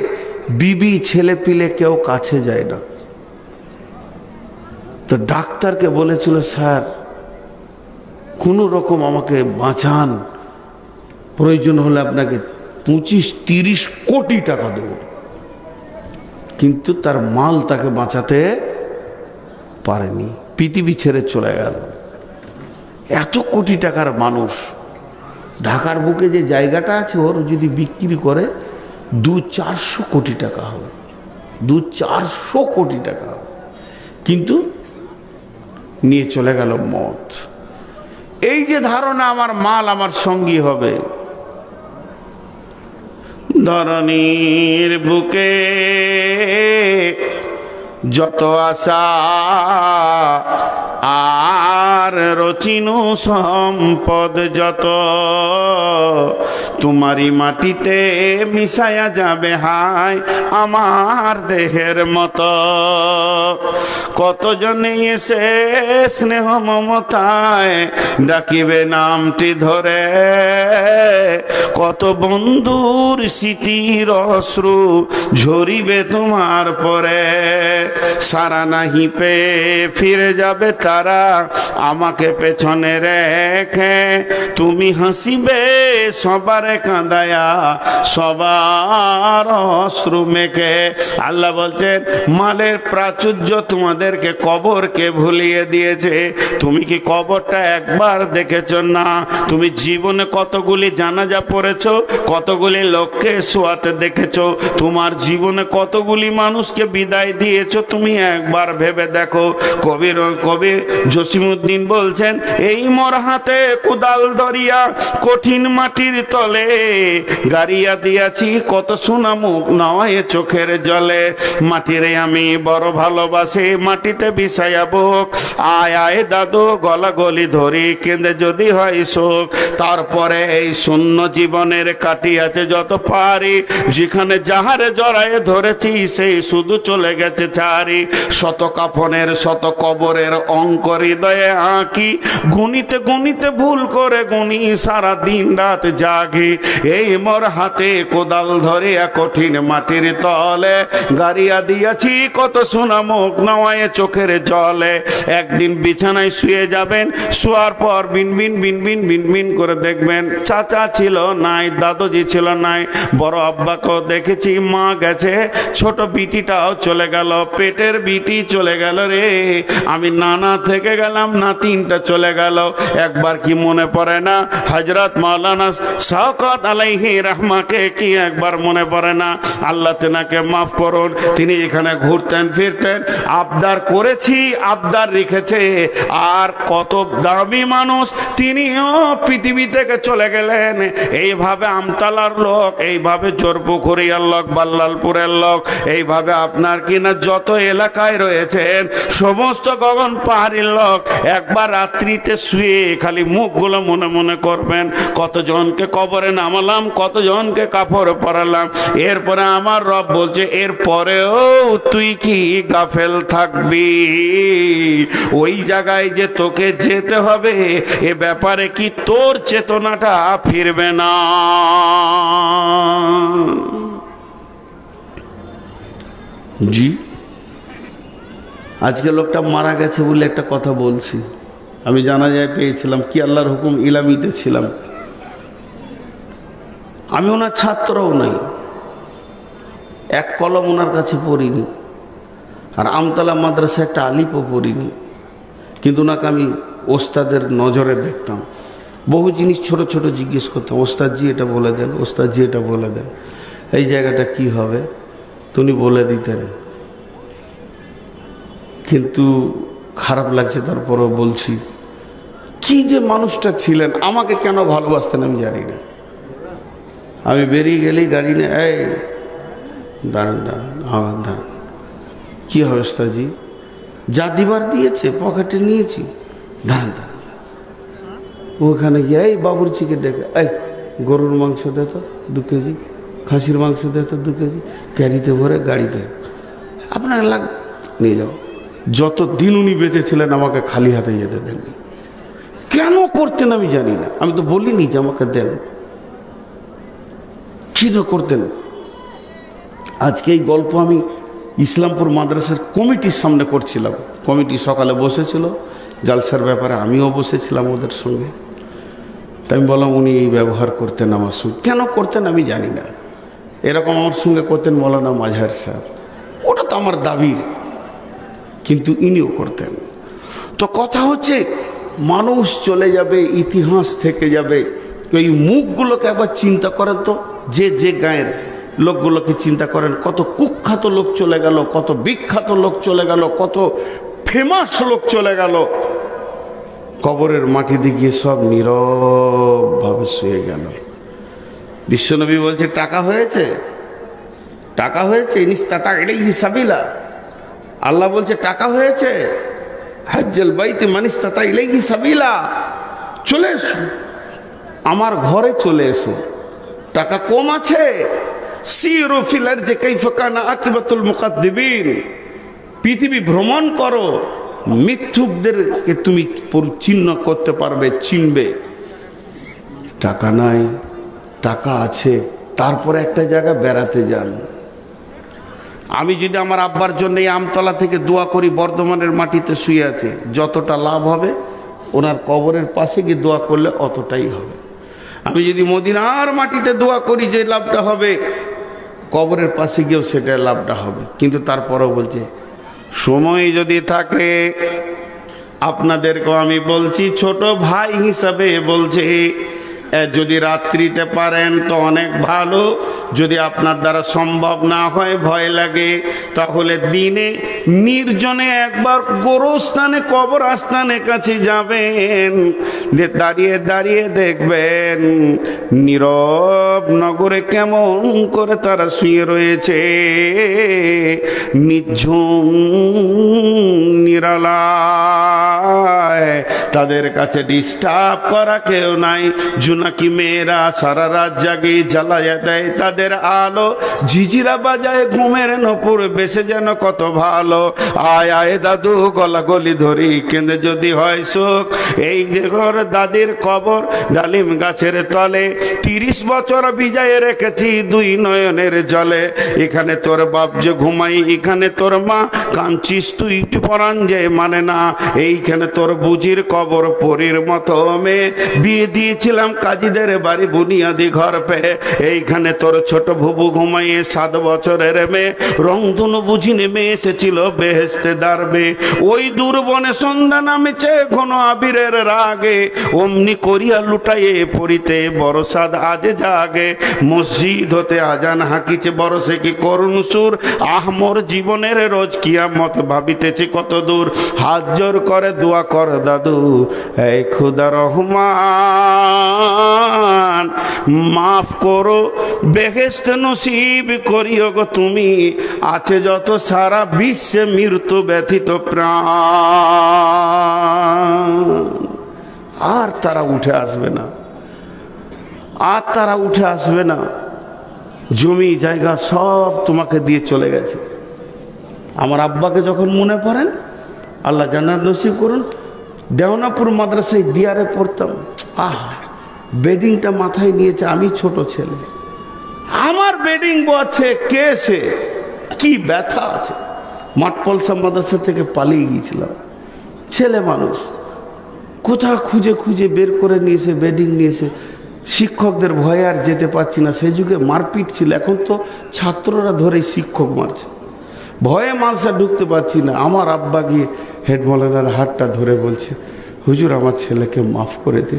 বিবি ছেলে পিলে কেউ কাছে যায় না। তো ডাক্তারকে বলেছিল, স্যার কোনো রকম আমাকে বাঁচান, প্রয়োজন হলে আপনাকে 25-30 কোটি টাকা দেব। কিন্তু তার মাল তাকে বাঁচাতে পারেনি, পৃথিবী ছেড়ে চলে গেল। এত কোটি টাকার মানুষ, ঢাকার বুকে যে জায়গাটা আছে ওর যদি বিক্রি করে 200-400 কোটি টাকা হবে, 200-400 কোটি টাকা হবে। কিন্তু নিয়ে চলে গেল মত। এই যে ধারণা আমার মাল আমার সঙ্গী হবে, ধরনীর বুকে যত আশা আর রচিনু সম্পদ যত, তোমারই মাটিতে মিশায়া যাবে হায় আমার দেহের মতো। কতজনে এসে স্নেহ মমতায় ডাকিবে নামটি ধরে, কত বন্ধুর স্মৃতির অশ্রু ঝরিবে তোমার পরে। সারা নাহি পেয়ে ফিরে যাবে তারা আমাকে পেছনে রেখে, তুমি হাসিবে সবারে কাঁদায়া সবার অশ্রু মেখে। আল্লাহ বলছেন মালের প্রাচুর্য তোমাদেরকে কবরকে ভুলিয়ে দিয়েছে। তুমি কি কবরটা একবার দেখেছো না? তুমি জীবনে কতগুলি জানাজা পড়েছো, কতগুলি লোককে শোয়াতে দেখেছো, তোমার জীবনে কতগুলি মানুষকে বিদায় দিয়েছো, তুমি একবার ভেবে দেখো। কবি জসিমউদ্দিন বলছেন, এই মোর হাতে কুদাল ধরিয়া কঠিন মাটির তলে গাড়িয়া দিয়াছি কত সোনা মুখ নয় চোখের জলে। মাটিরে আমি বড় ভালোবাসি, মাটিতে বিষায়া বুক, আয় আয় দাদু গলা গলি ধরি কেঁদে যদি হয় শোক। তারপরে এই শূন্য জীবনের কাটিয়াছে যত পারি, যেখানে যাহারে জড়ায় ধরেছি সেই শুধু চলে গেছে ছাড়ি। শত কাফনের শত কবরের অঙ্ক হৃদয়ে আঁকি, গুনিতে গুনিতে ভুল করে গুনি সারা দিন রাত জাগি। এই মোর হাতে কোদাল ধরিয়া কঠিন মাটির তলে গাড়িয়া দিয়াছি কত সোনা মুখ নয় চোখের জলে। একদিন বিছানায় শুয়ে যাবেন, শোয়ার পর বিনবিন বিনবিন বিনবিন করে দেখবেন চাচা ছিল নাই, দাদুজি ছিল নাই, বড় আব্বাকেও দেখেছি, মা গেছে, ছোট বিটিটাও চলে গেল, পেটের বিটি চলে গেল রে, আমি নানা থেকে গেলাম, নাতিনটা চলে গেল। একবার কি মনে পড়ে না হযরত মাওলানা শওকত আলাইহি রহমাকে? কি একবার মনে পড়ে না? আল্লাহ তেনাকে মাফ করুন, তিনি এখানে ঘুরতেন ফিরতেন, আবদার করেছি আবদার রেখেছে। আর কত দামি মানুষ, তিনিও পৃথিবী থেকে চলে গেলেন। এইভাবে আমতলার লোক, এইভাবে চোরপুকুরিয়ার লোক, বাল্লালপুরের লোক, এইভাবে আপনার কিনা যত এলাকায় রয়েছেন সমস্ত গগন পাহাড়ির লোক একবার রাত্রিতে শুয়ে খালি মুখগুলো মনে মনে করবেন, কতজনকে কবরে নামালাম, কতজনকে কাপড় পরালাম। এরপরে আমার রব বলছে, এরপরেও তুই কি গাফেল থাকবি? ওই জায়গায় যে তোকে যেতে হবে এ ব্যাপারে কি তোর চেতনাটা ফিরবে না? জি, আজকে লোকটা মারা গেছে বলে একটা কথা বলছি। আমি জানাজায় পেয়েছিলাম, কি আল্লাহর হুকুম ইলামিতে ছিলাম। আমি ওনার ছাত্রও নাই, এক কলম ওনার কাছে পড়িনি, আর আমতলা মাদ্রাসা একটা আলিপও পড়িনি, কিন্তু ওনাকে আমি ওস্তাদের নজরে দেখতাম। বহু জিনিস ছোট ছোট জিজ্ঞেস করতাম, ওস্তাদজি এটা বলে দেন, ওস্তাদজি এটা বলে দেন, এই জায়গাটা কি হবে, উনি বলে দিতেন। কিন্তু খারাপ লাগছে, তারপরও বলছি, কি যে মানুষটা ছিলেন, আমাকে কেন ভালোবাসতেন আমি জানি না। আমি বেরিয়ে গেলেই গাড়ি নিয়ে, এই দাঁড়ান দাঁড়ান, আবার দাঁড়ান, কী হবে ওস্তাদজি? যা দিবার দিয়েছে পকেটে নিয়েছি, দাঁড়ান দাঁড়ান। ওখানে গিয়ে এই বাবুর্চিকে ডেকে, এই গরুর মাংস দে তো 2 কেজি, খাসির মাংস দে তো 2 কেজি, ক্যারিতে ভরে গাড়িতে, আপনার লাগবে নিয়ে যাও। যত দিন উনি বেঁচে ছিলেন আমাকে খালি হাতে যেতে দেননি। কেন করতেন আমি জানি না, আমি তো বলিনি যে আমাকে দেন, কি না করতেন। আজকে এই গল্প আমি ইসলামপুর মাদ্রাসার কমিটির সামনে করছিলাম। কমিটি সকালে বসেছিল জালসার ব্যাপারে, আমিও বসেছিলাম ওদের সঙ্গে। তাই আমি বললাম উনি এই ব্যবহার করতেন আমার সঙ্গে, কেন করতেন আমি জানি না, এরকম আমার সঙ্গে করতেন মৌলানা মাঝহার সাহেব, ওটা তো আমার দাবির, কিন্তু ইনিও করতেন। তো কথা হচ্ছে মানুষ চলে যাবে, ইতিহাস থেকে যাবে। এই মুখগুলোকে একবার চিন্তা করেন তো, যে যে গায়ের লোকগুলোকে চিন্তা করেন, কত কুখ্যাত লোক চলে গেল, কত বিখ্যাত লোক চলে গেল, কত ফেমাস লোক চলে গেল, কবরের মাটিতে গিয়ে সব নীরবভাবে শুয়ে গেল। বিশ্বনবী বলছে টাকা হয়েছে, টাকা হয়েছে, ইনিস্তাতা ইলাইহি সাবিলা। আল্লাহ বলছে টাকা হয়েছে, হাজ্জাল বাইতে মানিস্তাতা ইলাইহি সাবিলা, চলে এসো আমার ঘরে, চলে এসো। টাকা কম আছে, সিরু ফিল আরদি কাইফা কানা আকিবাতুল মুকাদ্দিবিন, পৃথিবী ভ্রমণ করো, মিথ্যুকদেরকে তুমি চিহ্ন করতে পারবে, চিনবে। টাকা নাই, টাকা আছে, তারপরে একটা জায়গা বেড়াতে যান। আমি যদি আমার আব্বার জন্য এই আমতলা থেকে দোয়া করি, বর্ধমানের মাটিতে শুয়ে আছে, যতটা লাভ হবে ওনার কবরের পাশে গিয়ে দোয়া করলে অতটাই হবে। আমি যদি মদিনার মাটিতে দোয়া করি, যে লাভটা হবে কবরের পাশে গিয়েও সেটা লাভটা হবে। কিন্তু তারপরও বলছে সময় যদি থাকে, আপনাদেরকেও আমি বলছি ছোট ভাই হিসাবে বলছে, যদি রাত্রিতে পারেন তো অনেক ভালো, যদি আপনার দ্বারা সম্ভব না হয়, ভয় লাগে, তাহলে দিনে নির্জনে একবার গোরস্থানে, কবর আস্থানের কাছে যাবেন, দাঁড়িয়ে দাঁড়িয়ে দেখবেন নীরব নগরে কেমন করে তারা শুয়ে রয়েছে, নিঝুম নিরালায়, তাদের কাছে ডিস্টার্ব করা কেউ নাই। জুনাকি মেয়েরা সারা রাত জাগে, জ্বালায়া দেয় তাদের আলো, ঝিঝিরা বাজায় ঘুমের নপুর, বেসে যেন কত ভালো। আয় আয় দাদু গলা গলি ধরি, কেঁদে যদি হয় সুখ, এই যে ঘর দাদির কবর ডালিম গাছের তলে, 30 বছর ভিজায় রেখেছি দুই নয়নের জলে, এখানে তোর বাপ যে ঘুমাই, এখানে তোর মা কাঁদছিস তুই, পরাণ যে মানে না, এইখানে তোর বুঝির কবর, পরীর মতো মেয়ে, বিয়ে দিয়েছিলাম কাজীদের বাড়ি বুনিয়াদি ঘর পেয়ে, এইখানে তোর ছোট ভুবু ঘুমাইয়ে 7 বছরের মেয়ে, রংধনু বুঝি নেমে এসেছিল বেহেশতে দাঁড়বে, ওই দুর্বনে সন্ধ্যা নামেছে ঘন আবিরের রাগে, অমনি করিয়া লুটাইয়ে পড়িতে বড় সাদ আজে জাগে, মসজিদ হতে আজান হাঁকিছে বড় সে কি করুণ সুর, আহমর জীবনের রোজ কিয়ামত ভাবিতেছে কত দূর, হাত জোর করে দোয়া কর দাদু, এই খুদা রহমান মাফ করো, বেহেশত নসিব করিও গো তুমি, আছে যত সারা বিশ্বে মৃত্যু ব্যথিত প্রাণ। আর তারা উঠে আসবে না, আর তারা উঠে আসবে না, জমি জায়গা সব তোমাকে দিয়ে চলে গেছে। আমার আব্বাকে যখন মনে পড়েন, আল্লাহ জান্নাত নসিব করুন, দেওনাপুর মাদ্রাসায় দিয়ারে পড়তাম, বেডিংটা মাথায় নিয়েছে, আমি ছোট ছেলে, আমার বেডিং আছে, কে সে, কি ব্যথা আছে। মাঠপলসা মাদ্রাসা থেকে পালিয়ে গিয়েছিলাম, ছেলে মানুষ, কোথাও খুঁজে খুঁজে বের করে নিয়েছে, বেডিং নিয়েছে, শিক্ষকদের ভয়ে আর যেতে পারছি না। সেই যুগে মারপিট ছিল, এখন তো ছাত্ররা ধরে শিক্ষক মারছে, ভয়ে মালসা ঢুকতে পারছি না। আমার আব্বা গিয়ে হেড মৌলানার হাতটা ধরে বলছে, হুজুর আমার ছেলেকে মাফ করে দে,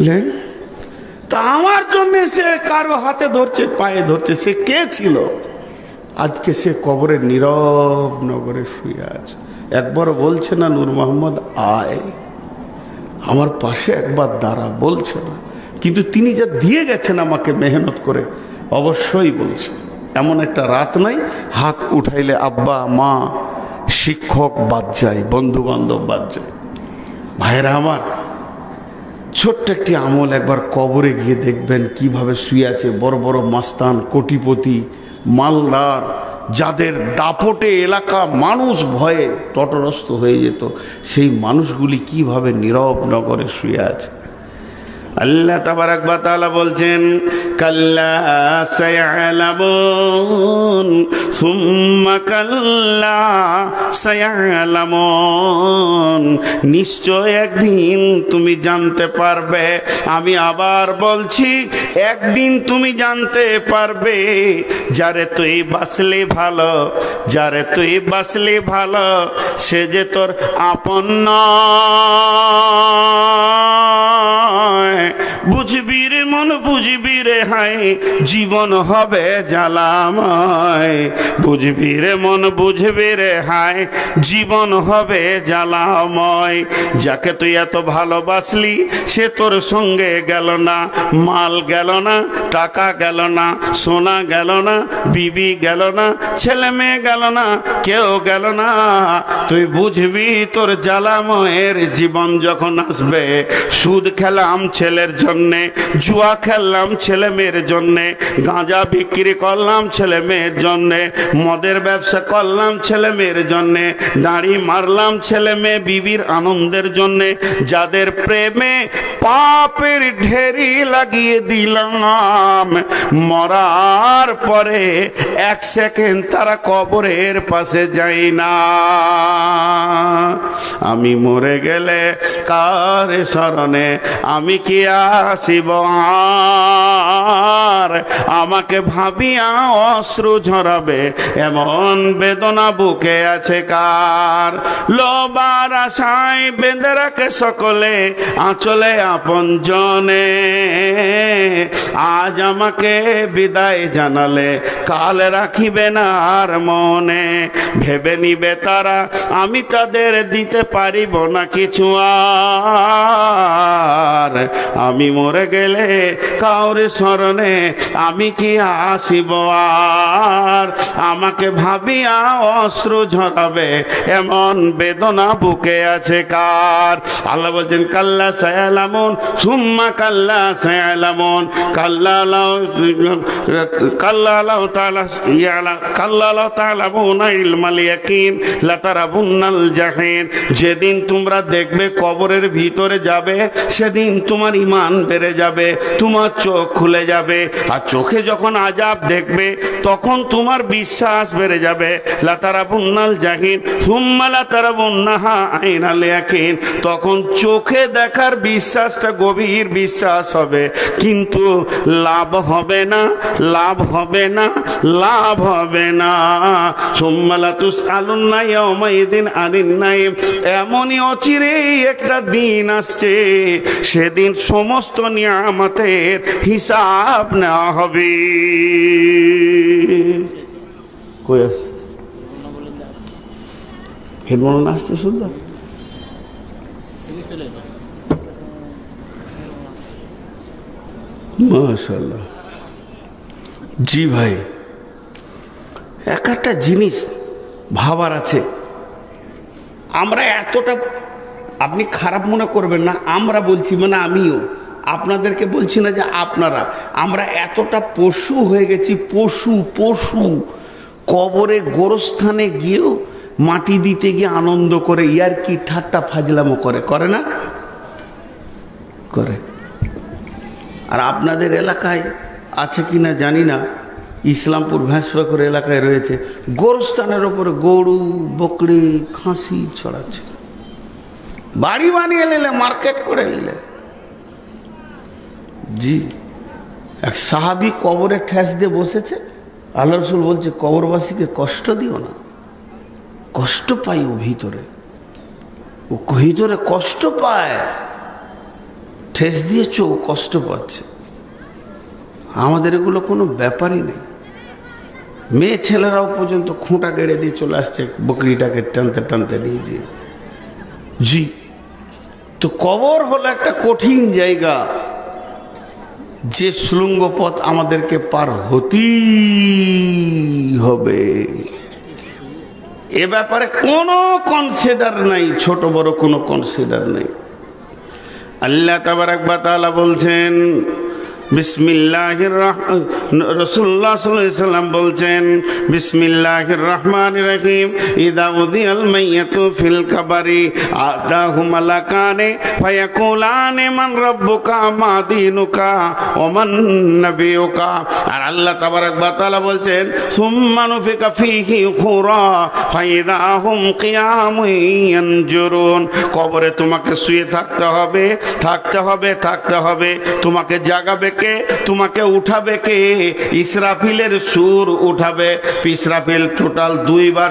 লেন। তা আমার জন্য সে কারো হাতে ধরছে, পায়ে ধরছে, সে কে ছিল? আজকে সে কবরে নীরব নগরে শুয়ে আছে, একবার বলছে না নূর মোহাম্মদ আয় আমার পাশে একবার দাঁড়া, বলছে না, কিন্তু তিনি যা দিয়ে গেছেন আমাকে মেহনত করে, অবশ্যই বলছে। এমন একটা রাত নাই হাত উঠাইলে আব্বা মা শিক্ষক বাদ যায়, বন্ধু বান্ধব বাদ যায়। ভাইরা আমার, ছোট্ট একটি আমল, একবার কবরে গিয়ে দেখবেন কিভাবে শুয়ে আছে বড় বড় মাস্তান, কোটিপতি, মালদার, যাদের দাপটে এলাকা মানুষ ভয়ে তটরস্থ হয়ে যেত, সেই মানুষগুলি কিভাবে নীরব নগরে শুয়ে আছে। আল্লাহ তাবারাক ওয়া তাআলা বলছেন কাল্লা সায়ালামুন সুম্মা কাল্লা সায়ালামুন, নিশ্চয় একদিন তুমি জানতে পারবে। আমি আবার বলছি, একদিন তুমি জানতে পারবে। যারে তুই বাঁচলে ভালো, যারে তুই বাঁচলে ভালো, সে যে তোর আপন নয়। বুঝবি রে মন, বুঝবি রে হাই, জীবন হবে জ্বালাময়। বুঝবি রে মন, বুঝবি রে হাই, জীবন হবে জ্বালাময়। যাকে তুই এত ভালোবাসলি সে তোর সঙ্গে গেল না, মাল গেল না, টাকা গেল না, সোনা গেল না, বিবি গেল না, ছেলে মেয়ে গেল না, কেউ গেল না। তুই বুঝবি তোর জ্বালাময়ের জীবন যখন আসবে। সুদ খেলাম ছেলের জন্যে, জুয়া খেললাম ছেলে মেয়ের জন্যে, গাঁজা বিক্রি করলাম ছেলে মেয়ের জন্যে, মদের ব্যবসা করলাম ছেলে মেয়ের জন্যে, দাড়ি মারলাম ছেলে মেয়ে বিবির আনন্দের জন্যে। যাদের প্রেমে পাপের ঢেরি লাগিয়ে দিলাম, মরার পরে এক সেকেন্ড তারা কবরের পাশে যায় না। আমি মরে গেলে কার শরণে আমি কি আসিব আর? আমাকে ভাবিয়া অশ্রু ঝরাবে এমন বেদনা বুকে আছে কার? লোবার আশায় বেঁধে রাখে সকলে আঁচলে আপন জনে, আজ আমাকে বিদায় জানালে কাল রাখিবে না আর মনে। ভেবে নিবে তারা আমি তাদের দিতে পারিব না কিছু আর। আমি মরে গেলে কাউরে স্মরণে আমি কি আসিব আর? আমাকে ভাবিয়া অশ্রু ঝরাবে এমন বেদনা বুকে আছে কার? আল্লাহ বলছেন কাল্লা সায়ালামুন সুম্মা কাল্লা সায়ালামুন, কাল্লা লাউ তাআলামুনা ইলমাল ইয়াকিন লাতারাবুন্নাল জাহিম। যেদিন তোমরা দেখবে কবরের ভিতরে যাবে, সেদিন তোমার ঈমান বেড়ে যাবে, তোমার চোখ খুলে যাবে। আর চোখে যখন আযাব দেখবে তখন তোমার বিশ্বাস বেড়ে যাবে। লাতারাবুন্নাল জাহিম সুম্মা লাতারাবুন্নাহা আইনাল ইয়াকিন, তখন চোখে দেখার বিশ্বাসটা গভীর বিশ্বাস হবে, কিন্তু লাভ হবে না, লাভ হবে না, লাভ হবে না। সুম্মা লাতুসআলুন্না ইয়াওমাইদিন আনিন নাঈম। এমনই অচিরেই একটা দিন আসছে, সেদিন সমস্ত নিয়ামতের হিসাব নেওয়া হবে। কই আছে হেডমোন না আসছে শুনল? মাশাআল্লাহ। জি ভাই, এক একটা জিনিস ভাবার আছে। আমরা এতটা, আপনি খারাপ মনে করবেন না, আমরা বলছি মানে আমিও আপনাদেরকে বলছি না যে আপনারা, আমরা এতটা পশু হয়ে গেছি, পশু পশু। কবরে গোরস্থানে গিয়েও মাটি দিতে গিয়ে আনন্দ করে, ইয়ার কি ঠাট্টা ফাজলামো করে, করে না? করে। আর আপনাদের এলাকায় আছে কি না জানি না, ইসলামপুর ভেঁসবাকুর এলাকায় রয়েছে, গোরস্থানের ওপরে গরু বকরি খাসি ছড়াচ্ছে, বাড়ি বানিয়ে নিলে, মার্কেট করে নিলে। জি, এক সাহাবী কবরে ঠেস দিয়ে বসেছে, আল্লাহ রাসূল বলছে কবরবাসীকে কষ্ট দিও না, কষ্ট পাই ও ভিতরে, ও ভিতরে কষ্ট পায়, ঠেস দিয়েছ ও কষ্ট পাচ্ছে। আমাদের এগুলো কোনো ব্যাপারই নেই। মেয়ে ছেলেরাও পর্যন্ত খুঁটা গেড়ে দিয়ে চলে আসছে বকরিটাকে টানতে টানতে নিয়ে যেয়ে। জি, তো কবর হলো একটা কঠিন জায়গা, যে সুলঙ্গ পথ আমাদেরকে পার হতেই হবে। এ ব্যাপারে কোনো কনসিডার নাই, ছোট বড় কোনো কনসিডার নেই। আল্লাহ তাবারাক ওয়া তাআলা বলছেন বিসমিল্লাহির রহমান, রাসূলুল্লাহ সাল্লাল্লাহু আলাইহি সাল্লাম বলছেন বিসমিল্লাহির রহমানির রহিম ইদা উযিয়াল মাইয়াতু ফিল কবরি আতাহু মালাকানে ফায়াকুলানে মান রাব্বুকা মা দীনুকা ওয়া মান নাবিয়ুকা। আর আল্লাহ তাবারাক ওয়া তাআলা বলছেন সুম্মা নুফিকা ফীহি উখরা ফাইদা হুম কিয়ামুন ইয়ানজুরুন। কবরে তোমাকে শুয়ে থাকতে হবে, থাকতে হবে, থাকতে হবে। তোমাকে জাগাবে কে? তোমাকে উঠাবে কে? ইসরাফিলের সুর উঠাবে। ইসরাফিল টোটাল 2 বার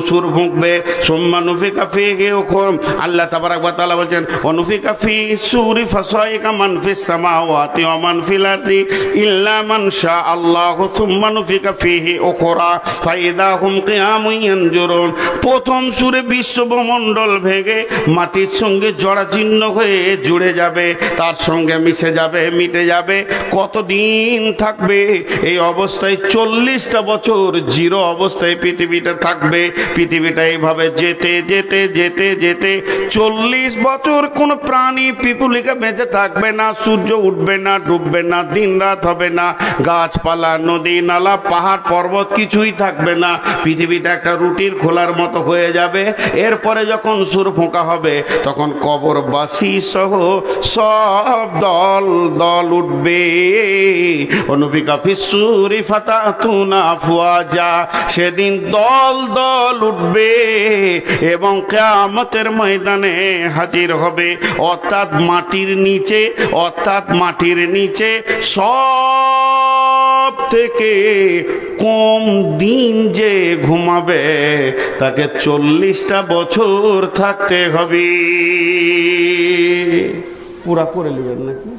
সুর ফুঁকবে। সুম্মা নুফিকা ফীহি উখরা। আল্লাহ তাবারাক ওয়া তাআলা বলছেন অনুফিকা ফি সুরি ফাসাইকা মান ফিস সামাওয়াতি ওয়া মান ফিল আরদি ইল্লা মান শা আল্লাহু সুম্মা নুফিকা ফীহি উখরা ফাইদা হুম কিয়ামুন ইয়ানজুরুন। প্রথম সুরে বিশ্বমণ্ডল ভেঙে মাটির সঙ্গে জরাজীর্ণ হয়ে জুড়ে যাবে, তার সঙ্গে মিশে যাবে, মিটে যাবে। কতদিন থাকবে এই অবস্থায়? 40টা বছর জিরো অবস্থায় পৃথিবীটা থাকবে। পৃথিবীটা এইভাবে যেতে যেতে যেতে যেতে 40 বছর কোনো প্রাণী পিপুলিকা বেঁচে থাকবে না। সূর্য উঠবে না, ডুববে না, দিন রাত হবে না, গাছপালা, নদী নালা, পাহাড় পর্বত কিছুই থাকবে না। পৃথিবীটা একটা রুটির খোলার মতো হয়ে যাবে। এরপরে যখন সুর ফোঁকা হবে তখন কবরবাসী সহ সব দল দল উঠবে। অনুবিকা ফিসুরি ফাতাতুনা আফওয়াজা। সেদিন দল দল উঠবে এবং কিয়ামতের ময়দানে হাজির হবে। অর্থাৎ মাটির নিচে, অর্থাৎ মাটির নিচে সব থেকে কম দিন যে ঘুমাবে তাকে 40টা বছর থাকতে হবে। পুরা করে নেবেন নাকি?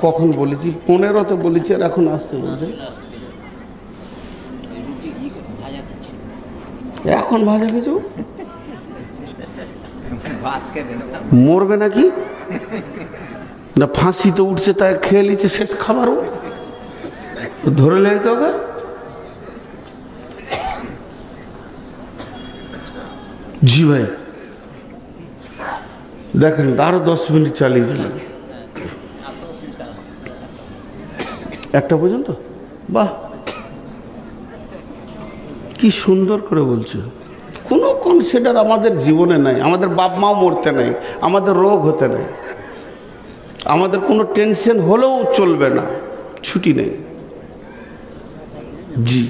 কখন বলেছি? 15তে বলেছি আর এখন আসতে বলছে। এখন ভাজা কিছু মরবে নাকি না? ফাঁসি তো উঠছে, তাই খেয়ে নিচ্ছে, শেষ খাবারও ধরে লেতে হবে। জি ভাই দেখেন আরো 10 মিনিট চালিয়ে দিলাম, 1টা পর্যন্ত। বাহ, কি সুন্দর করে বলছে। কোনো কনসিডার আমাদের জীবনে নাই। আমাদের বাপ মাও মরতে নাই, আমাদের রোগ হতে নাই, আমাদের কোনো টেনশন হলেও চলবে না, ছুটি নেই। জি,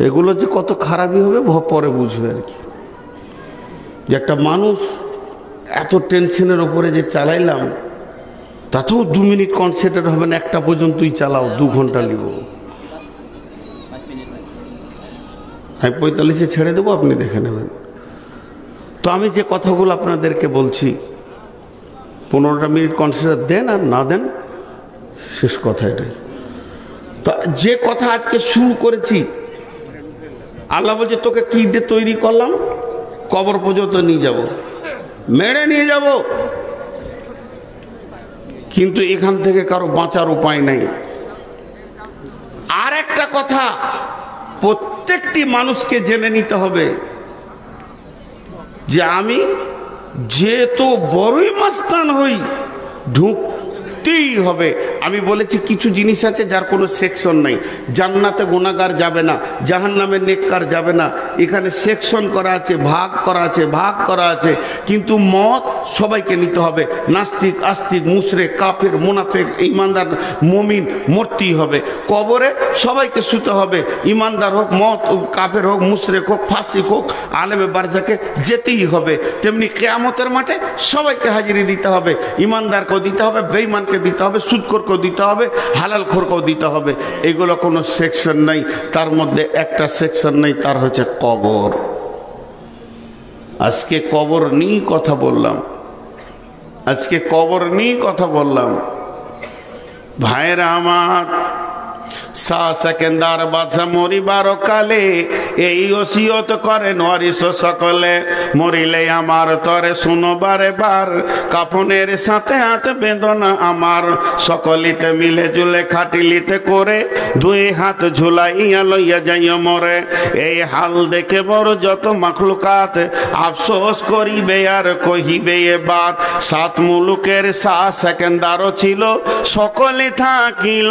এগুলো যে কত খারাপই হবে পরে বুঝবে আর কি। যে একটা মানুষ এত টেনশনের ওপরে যে চালাইলাম, তাতেও 2 মিনিট কনসেন্ট্রেট হবে না। 1টা পর্যন্তই চালাও, 2 ঘন্টা নিব। আমি 45-এ ছেড়ে দেবো, আপনি দেখে নেবেন। তো আমি যে কথাগুলো আপনাদেরকে বলছি, 15টা মিনিট কনসেন্ট্রেট দেন আর না দেন, শেষ কথা এটাই। তো যে কথা আজকে শুরু করেছি, আল্লাহ বলছে তোকে কি দিয়ে তৈরি করলাম? কবর পর্যন্ত নিয়ে যাব, মেরে নিয়ে যাব। কিন্তু এখান থেকে কারো বাঁচার উপায় নাই। আর একটা কথা প্রত্যেকটি মানুষকে জেনে নিতে হবে যে আমি যেহেতু বড়ই মাস্তান হই, ঢুকতেই হবে। আমি বলেছি কিছু জিনিস আছে যার কোনো সেকশন নাই। জান্নাতে গুনাহগার যাবে না, জাহান্নামে নেককার যাবে না। এখানে সেকশন করা আছে, ভাগ করা আছে, ভাগ করা আছে। কিন্তু মত সবাইকে নিতে হবে। নাস্তিক, আস্তিক, মুশরিক, কাফের, মুনাফিক, ঈমানদার, মুমিন মরতেই হবে। কবরে সবাইকে শুতে হবে। ঈমানদার হোক, মত কাফের হোক, মুশরিক হোক, ফাসিক হোক, আলেমে বারজাকে যেতেই হবে। তেমনি কিয়ামতের মাঠে সবাইকে হাজিরি দিতে হবে। ঈমানদারকেও দিতে হবে, বেঈমানকে দিতে হবে, সুদখোরকেও দিতে হবে, হালালখোরকেও দিতে হবে। এগুলো কোনো সেকশন নাই। তার মধ্যে একটা সেকশন নেই, তার হচ্ছে কবর। আজকে কবর নিয়ে কথা বললাম, আজকে কবর নিয়ে কথা বললাম। ভাইরা আমার, শাহ সেকেন্দার বাদশা মরিবার কালে এই ওসিয়ত করেন ওয়ারিস সকলে, মরিলে আমার তরে শুনো বারে বার, কাফনের সাথে হাত বেদনা আমার, সকলিতে মিলে জুলে খাটিলিতে করে, দুই হাত ঝুলাইয়া লইয়া যাইয়া মরে। এই হাল দেখে বড় যত মাখলুকাত, আফসোস করিবে আর কহিবে এবার, সাত মুলুকের শাহ সেকেন্দারও ছিল, সকলে থাকিল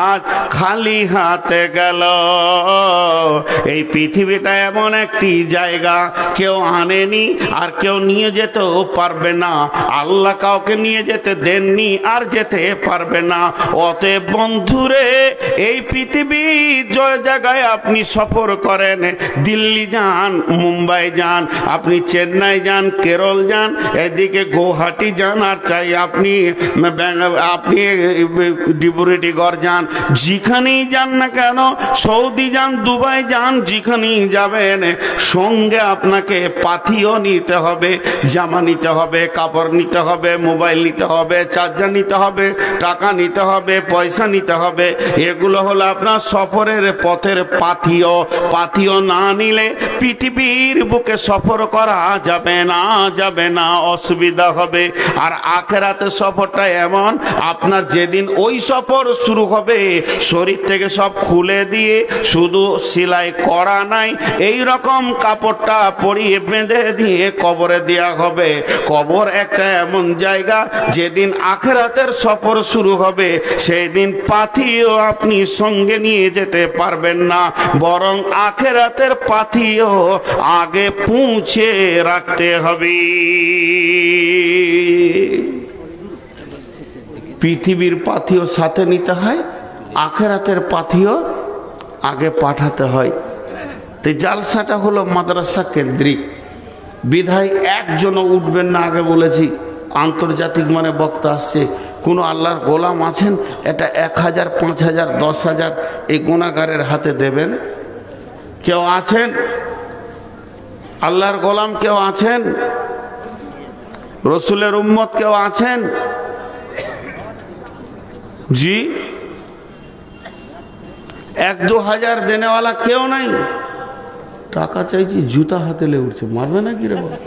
আজ খালি হাতে গেল। এই পৃথিবীটা এমন একটি জায়গা, কেউ আনেনি আর কেউ নিয়ে যেতেও পারবে না, আল্লাহ কাউকে নিয়ে যেতে দেননি আর যেতে পারবে না। অতএব বন্ধুরে, এই পৃথিবীর যে জায়গায় আপনি সফর করেন, দিল্লি যান, মুম্বাই যান, আপনি চেন্নাই যান, কেরল যান, এদিকে গুয়াহাটি যান, আর চাই আপনি ডিব্রুগড় যান, যেখানেই যান না কেন, সৌদি যান, দুবাই যান, যেখানেই যাবেন, সঙ্গে আপনাকে পাথিও নিতে হবে, জামা নিতে হবে, কাপড় নিতে হবে, মোবাইল নিতে হবে, চার্জার নিতে হবে, টাকা নিতে হবে, পয়সা নিতে হবে। এগুলো হলো আপনার সফরের পথের পাথিও। পাথিও না নিলে পৃথিবীর বুকে সফর করা যাবে না, যাবে না, অসুবিধা হবে। আর আখেরাতে সফরটা এমন, আপনার যেদিন ওই সফর শুরু হবে, শরীর থেকে সব খুলে দিয়ে শুধু সেলাই করা নাই, এই রকম কাপড়টা পরিয়ে বেঁধে দিয়ে কবরে দেওয়া হবে। কবর একটা এমন জায়গা, যেদিন আখেরাতের সফর শুরু হবে, সেই দিন পাথিও আপনি সঙ্গে নিয়ে যেতে পারবেন না, বরং আখেরাতের পাথিও আগে পৌঁছে রাখতে হবে। পৃথিবীর পাথিও সাথে নিতে হয়, আখেরাতের পাথিও আগে পাঠাতে হয়। তো জালসাটা হলো মাদ্রাসা কেন্দ্রিক, বিধায় একজনও উঠবেন না। আগে বলেছি, আন্তর্জাতিক মানে বক্তা আসছে, কোনো আল্লাহর গোলাম আছেন, এটা 1000, 5000, 10,000 এই গুনাহগারের হাতে দেবেন? কেউ আছেন? আল্লাহর গোলাম কেউ আছেন? রসুলের উম্মত কেউ আছেন? জি, 1-2 হাজার দেনেওয়ালা কেউ নাই। টাকা চাইছি, জুতা হাতে লে উঠছে, মারবে না কি রে বাবা?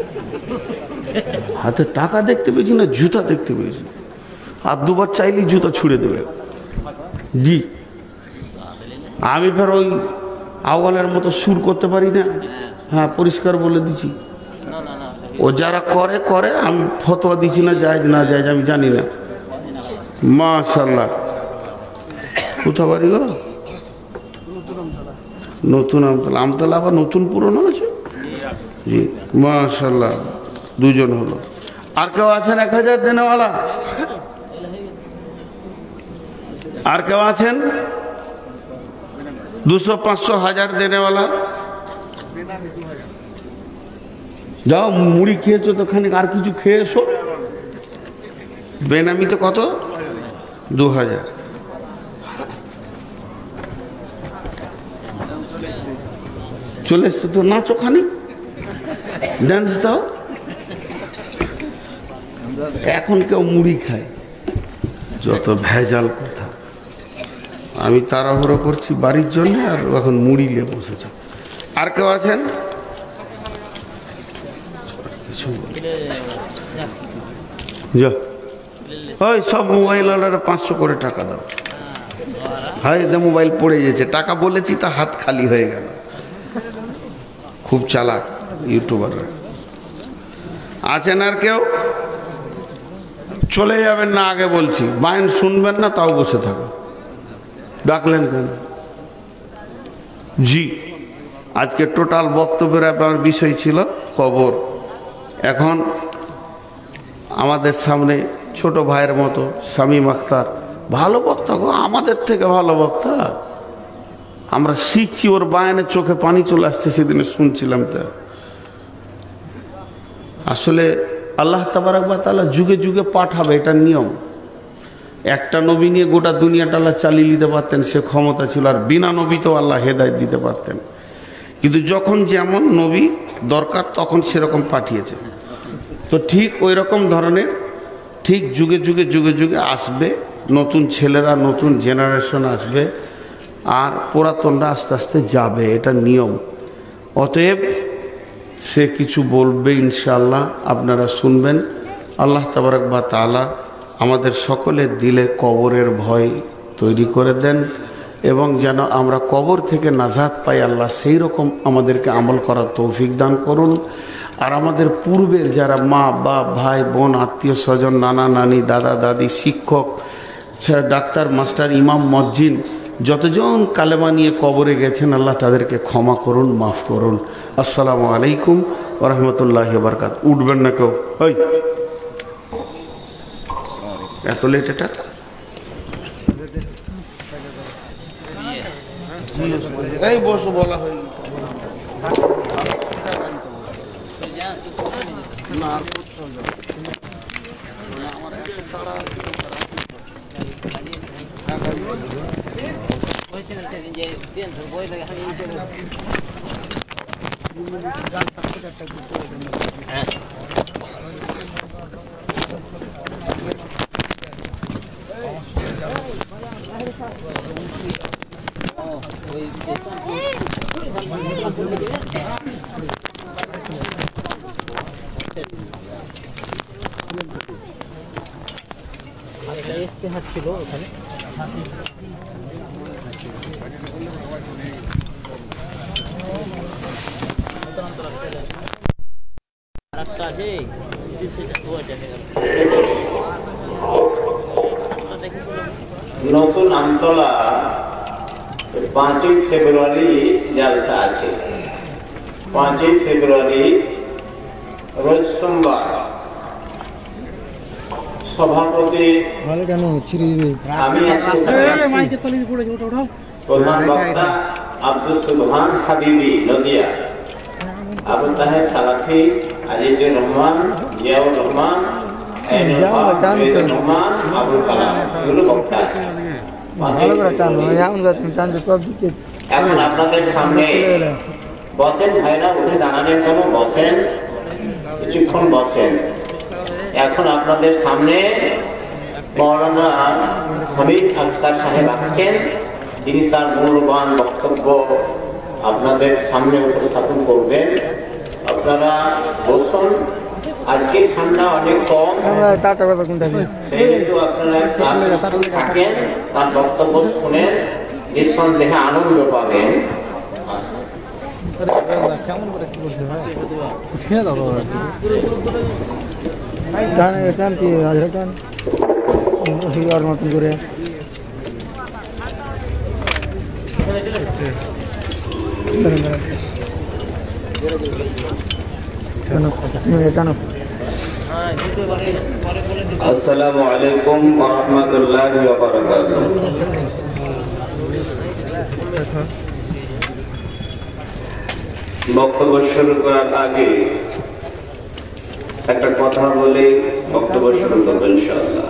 হাতে টাকা দেখতে পেয়েছি না জুতা দেখতে পেয়েছি, আর দুবার চাইলেই জুতা ছুঁড়ে দেবে। জি, আমি ফের ওই আওয়ালের মতো সুর করতে পারি না। হ্যাঁ, পরিষ্কার বলে দিচ্ছি, ও যারা করে করে, আমি ফতোয়া দিচ্ছি না যায় না যায়, আমি জানি না। মাশাআল্লাহ। কোথা বাড়ি গো? নতুন আমতলা। আমতলা আবার নতুন পুরনো আছে? জি, মাশাআল্লাহ, দুজন হলো। আর কেউ আছেন 1000 দেনেওয়ালা? আর কেউ আছেন 200, 500, 1000 দেনেওয়ালা? যাও, মুড়ি খেয়েছো তো খানিক, আর কিছু খেয়ে এসো। বেনামিতে কত? 2000। চলে এসছে তো, নাচো খানিক, ডান্স দাও। এখন কেউ মুড়ি খায়, যত ভেজাল কথা। আমি তাড়াহুড়ো করছি বাড়ির জন্য, আর এখন মুড়ি নিয়ে বসেছ। আর কেউ আছেন? ওই সব মোবাইলওয়ালারা 500 করে টাকা দাও। হয় মোবাইল পড়ে গেছে, টাকা বলেছি তা হাত খালি হয়ে গেল। খুব চালাক ইউটিউবাররা। আছেন আর কেউ? চলে যাবেন না, আগে বলছি, বায়ন শুনবেন না, তাও বসে থাকো। ডাকলেন কেন? জি, আজকে টোটাল বক্তব্যের আপনার বিষয় ছিল কবর। এখন আমাদের সামনে ছোট ভাইয়ের মতো শামীম আখতার, ভালো বক্তা গো, আমাদের থেকে ভালো বক্তা। আমরা শিখছি, ওর বায়ানে চোখে পানি চলে আসছে, সেদিনে শুনছিলাম। তা আসলে আল্লাহ তাবারক ওয়া তাআলা যুগে যুগে পাঠাবে, এটা নিয়ম। একটা নবী নিয়ে গোটা দুনিয়াটা আল্লাহ চালিয়ে নিতে পারতেন, সে ক্ষমতা ছিল। আর বিনা নবীতেও আল্লাহ হেদায়েত দিতে পারতেন, কিন্তু যখন যেমন নবী দরকার তখন সেরকম পাঠিয়েছে। তো ঠিক ওই রকম ধরনের, ঠিক যুগে যুগে যুগে যুগে আসবে, নতুন ছেলেরা, নতুন জেনারেশন আসবে। আর পুরাতনরা আস্তে আস্তে যাবে, এটা নিয়ম। অতএব সে কিছু বলবে ইনশাআল্লাহ, আপনারা শুনবেন। আল্লাহ তাবারক ওয়া তাআলা আমাদের সকলের দিলে কবরের ভয় তৈরি করে দেন এবং যেন আমরা কবর থেকে নাজাত পাই। আল্লাহ সেই রকম আমাদেরকে আমল করার তৌফিক দান করুন। আর আমাদের পূর্বের যারা মা বাপ ভাই বোন আত্মীয় স্বজন নানা নানি দাদা দাদি শিক্ষক ডাক্তার মাস্টার ইমাম মসজিদ যতজন কালেমা নিয়ে কবরে গেছেন আল্লাহ তাদেরকে ক্ষমা করুন, মাফ করুন। আসসালামু আলাইকুম ওয়া রাহমাতুল্লাহি ওয়া বারাকাতুহু। উঠবেন না কেউ, ওই এত লেট এটা? এই বসো, বলা হয় না আর আমার এত তাড়া ইস্তেহার ছিল ওখানে। নতুন আমতলা 5ই ফেব্রুয়ারি জলসা আছে। 5ই ফেব্রুয়ারি রোজ সোমবার। সভাপতি আমি আছি, প্রধান বক্তা আব্দুল সুবহান হাবিবি নদিয়া, আবু তাহের সালাফি, আজিজুর রহমান, জিয়াউর রহমান, রহমান, আবুল কালাম, এগুলো বক্তা আছে। এখন আপনাদের সামনে বসেন ভাইরা, উঠে দাঁড়ানোর জন্য বসেন, কিছুক্ষণ বসেন। এখন আপনাদের সামনে মাওলানা হামিদ আক্তার সাহেব আসছেন, তিনি তার মূল্যবান বক্তব্য আপনাদের সামনে উপস্থাপন করবেন। আপনারা বসুন। আজকে ঠান্ডা অনেক কম, সেহেতু আপনারা থাকেন, তার বক্তব্য শুনেন, নিঃসন্দেহে আনন্দ পাবেন। মতন করে আসসালামু আলাইকুম ওয়া রাহমাতুল্লাহি ওয়া বারাকাতুহু। বক্তব্য শুরু করার আগে একটা কথা বলে বক্তব্য শুরু করব ইনশাআল্লাহ।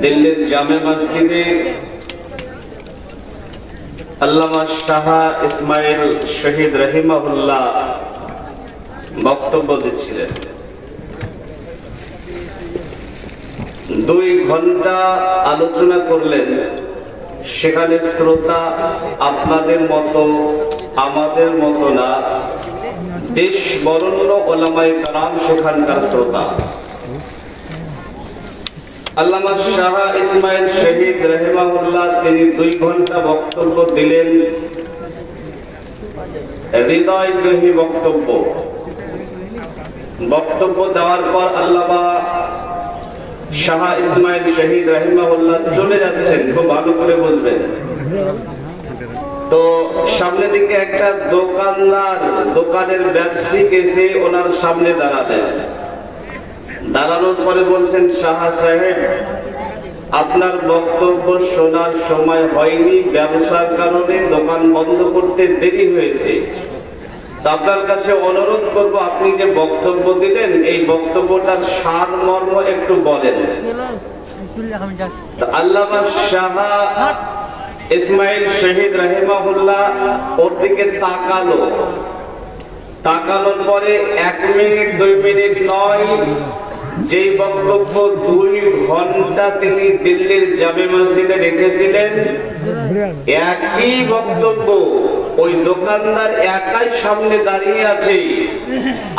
দিল্লির জামে মসজিদে আল্লামা শাহ ইসমাইল শহীদ রাহিমাহুল্লাহ বক্তব্য দিচ্ছিলেন। 2 ঘন্টা আলোচনা করলেন। সেখানে শ্রোতা আপনাদের মতো আমাদের মতো না, দেশ বরেণ্য ওলামায়ে কেরাম সেখানকার শ্রোতা। আল্লামা শাহ ইসমাইল শহীদ রাহিমাহুল্লাহ তিনি 2 ঘন্টা বক্তব্য দিলেন, হৃদয়গ্রাহী বক্তব্য। বক্তব্য দেওয়ার পর আল্লামা শাহ ইসমাইল শহীদ রাহিমাহুল্লাহ চলে যাচ্ছেন, খুব ভালো করে বুঝবেন। তো সামনে দিকে একটা দোকানদার, দোকানের ব্যবসায়িক এসে ওনার সামনে দাঁড়ালেন। দাঁড়ানোর পরে বলছেন, শাহ সাহেব আপনার বক্তব্য শোনার সময় হয়নি, ব্যবসার কারণে দোকান বন্ধ করতে দেরি হয়েছে। আপনার কাছে অনুরোধ করব, আপনি যে বক্তব্য দিলেন এই বক্তব্যটার সারমর্ম একটু বলেন। আল্লামা শাহ ইসমাইল শহীদ রাহিমাহুল্লাহ ওর দিকে তাকালো। তাকানোর পরে 1 মিনিট 2 মিনিট নয়, যে বক্তব্য 2 ঘন্টা তিনি দিল্লির জামে মসজিদে রেখেছিলেন, একই বক্তব্য ওই দোকানদার একাই সামনে দাঁড়িয়ে আছে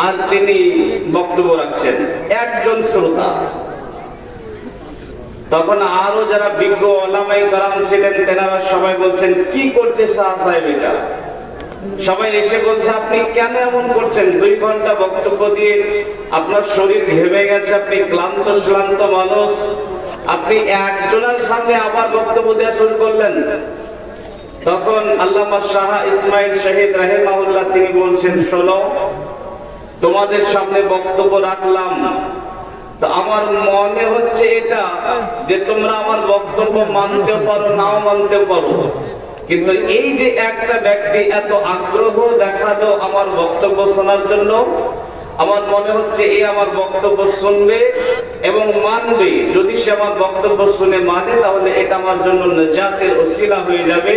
আর তিনি বক্তব্য রাখছেন, একজন শ্রোতা। তখন আরো যারা বিজ্ঞ ওলামায়ে কেরাম ছিলেন তেনারা সবাই বলছেন, কি করছে শাহ সাহেব এটা? সবাই এসে বলছে, আপনি কেন এমন করছেন? 2 ঘন্টা বক্তব্য দিয়ে আপনার শরীর ঘেমে গেছে, আপনি ক্লান্ত মানুষ, আপনি একজনের সামনে আবার বক্তব্য দেওয়া শুরু করলেন। তখন আল্লামা শাহ ইসমাইল শহীদ রাহিমাহুল্লাহ তিনি বলছেন, শোনো, তোমাদের সামনে বক্তব্য রাখলাম, তো আমার মনে হচ্ছে এটা যে তোমরা আমার বক্তব্য মানতে পারো নাও মানতে পারো, কিন্তু এই যে একটা ব্যক্তি এত আগ্রহ দেখালো আমার বক্তব্য শোনার জন্য, আমার মনে হচ্ছে এই আমার বক্তব্য শুনবে এবং মানবে। যদি সে আমার বক্তব্য শুনে মানে, তাহলে এটা আমার জন্য নাজাতের ওসিলা হয়ে যাবে,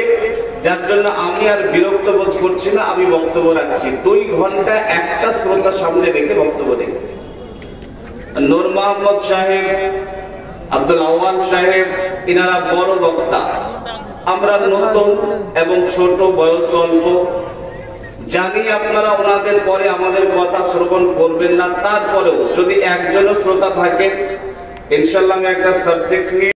যার জন্য আমি আর বিরক্ত বোধ করছি না, আমি বক্তব্য রাখছি। 2 ঘন্টা একটা শ্রোতার সামনে রেখে বক্তব্য রেখেছি। নূর মোহাম্মদ সাহেব, আব্দুল আওয়াল সাহেব, এনারা বড় বক্তা, আমরা নতুন এবং ছোট, বয়স অল্প। জানি আপনারা ওনাদের পরে আমাদের কথা শ্রবণ করবেন না, তারপরেও যদি একজনও শ্রোতা থাকে, ইনশাআল্লাহ আমি একটা সাবজেক্ট নিয়ে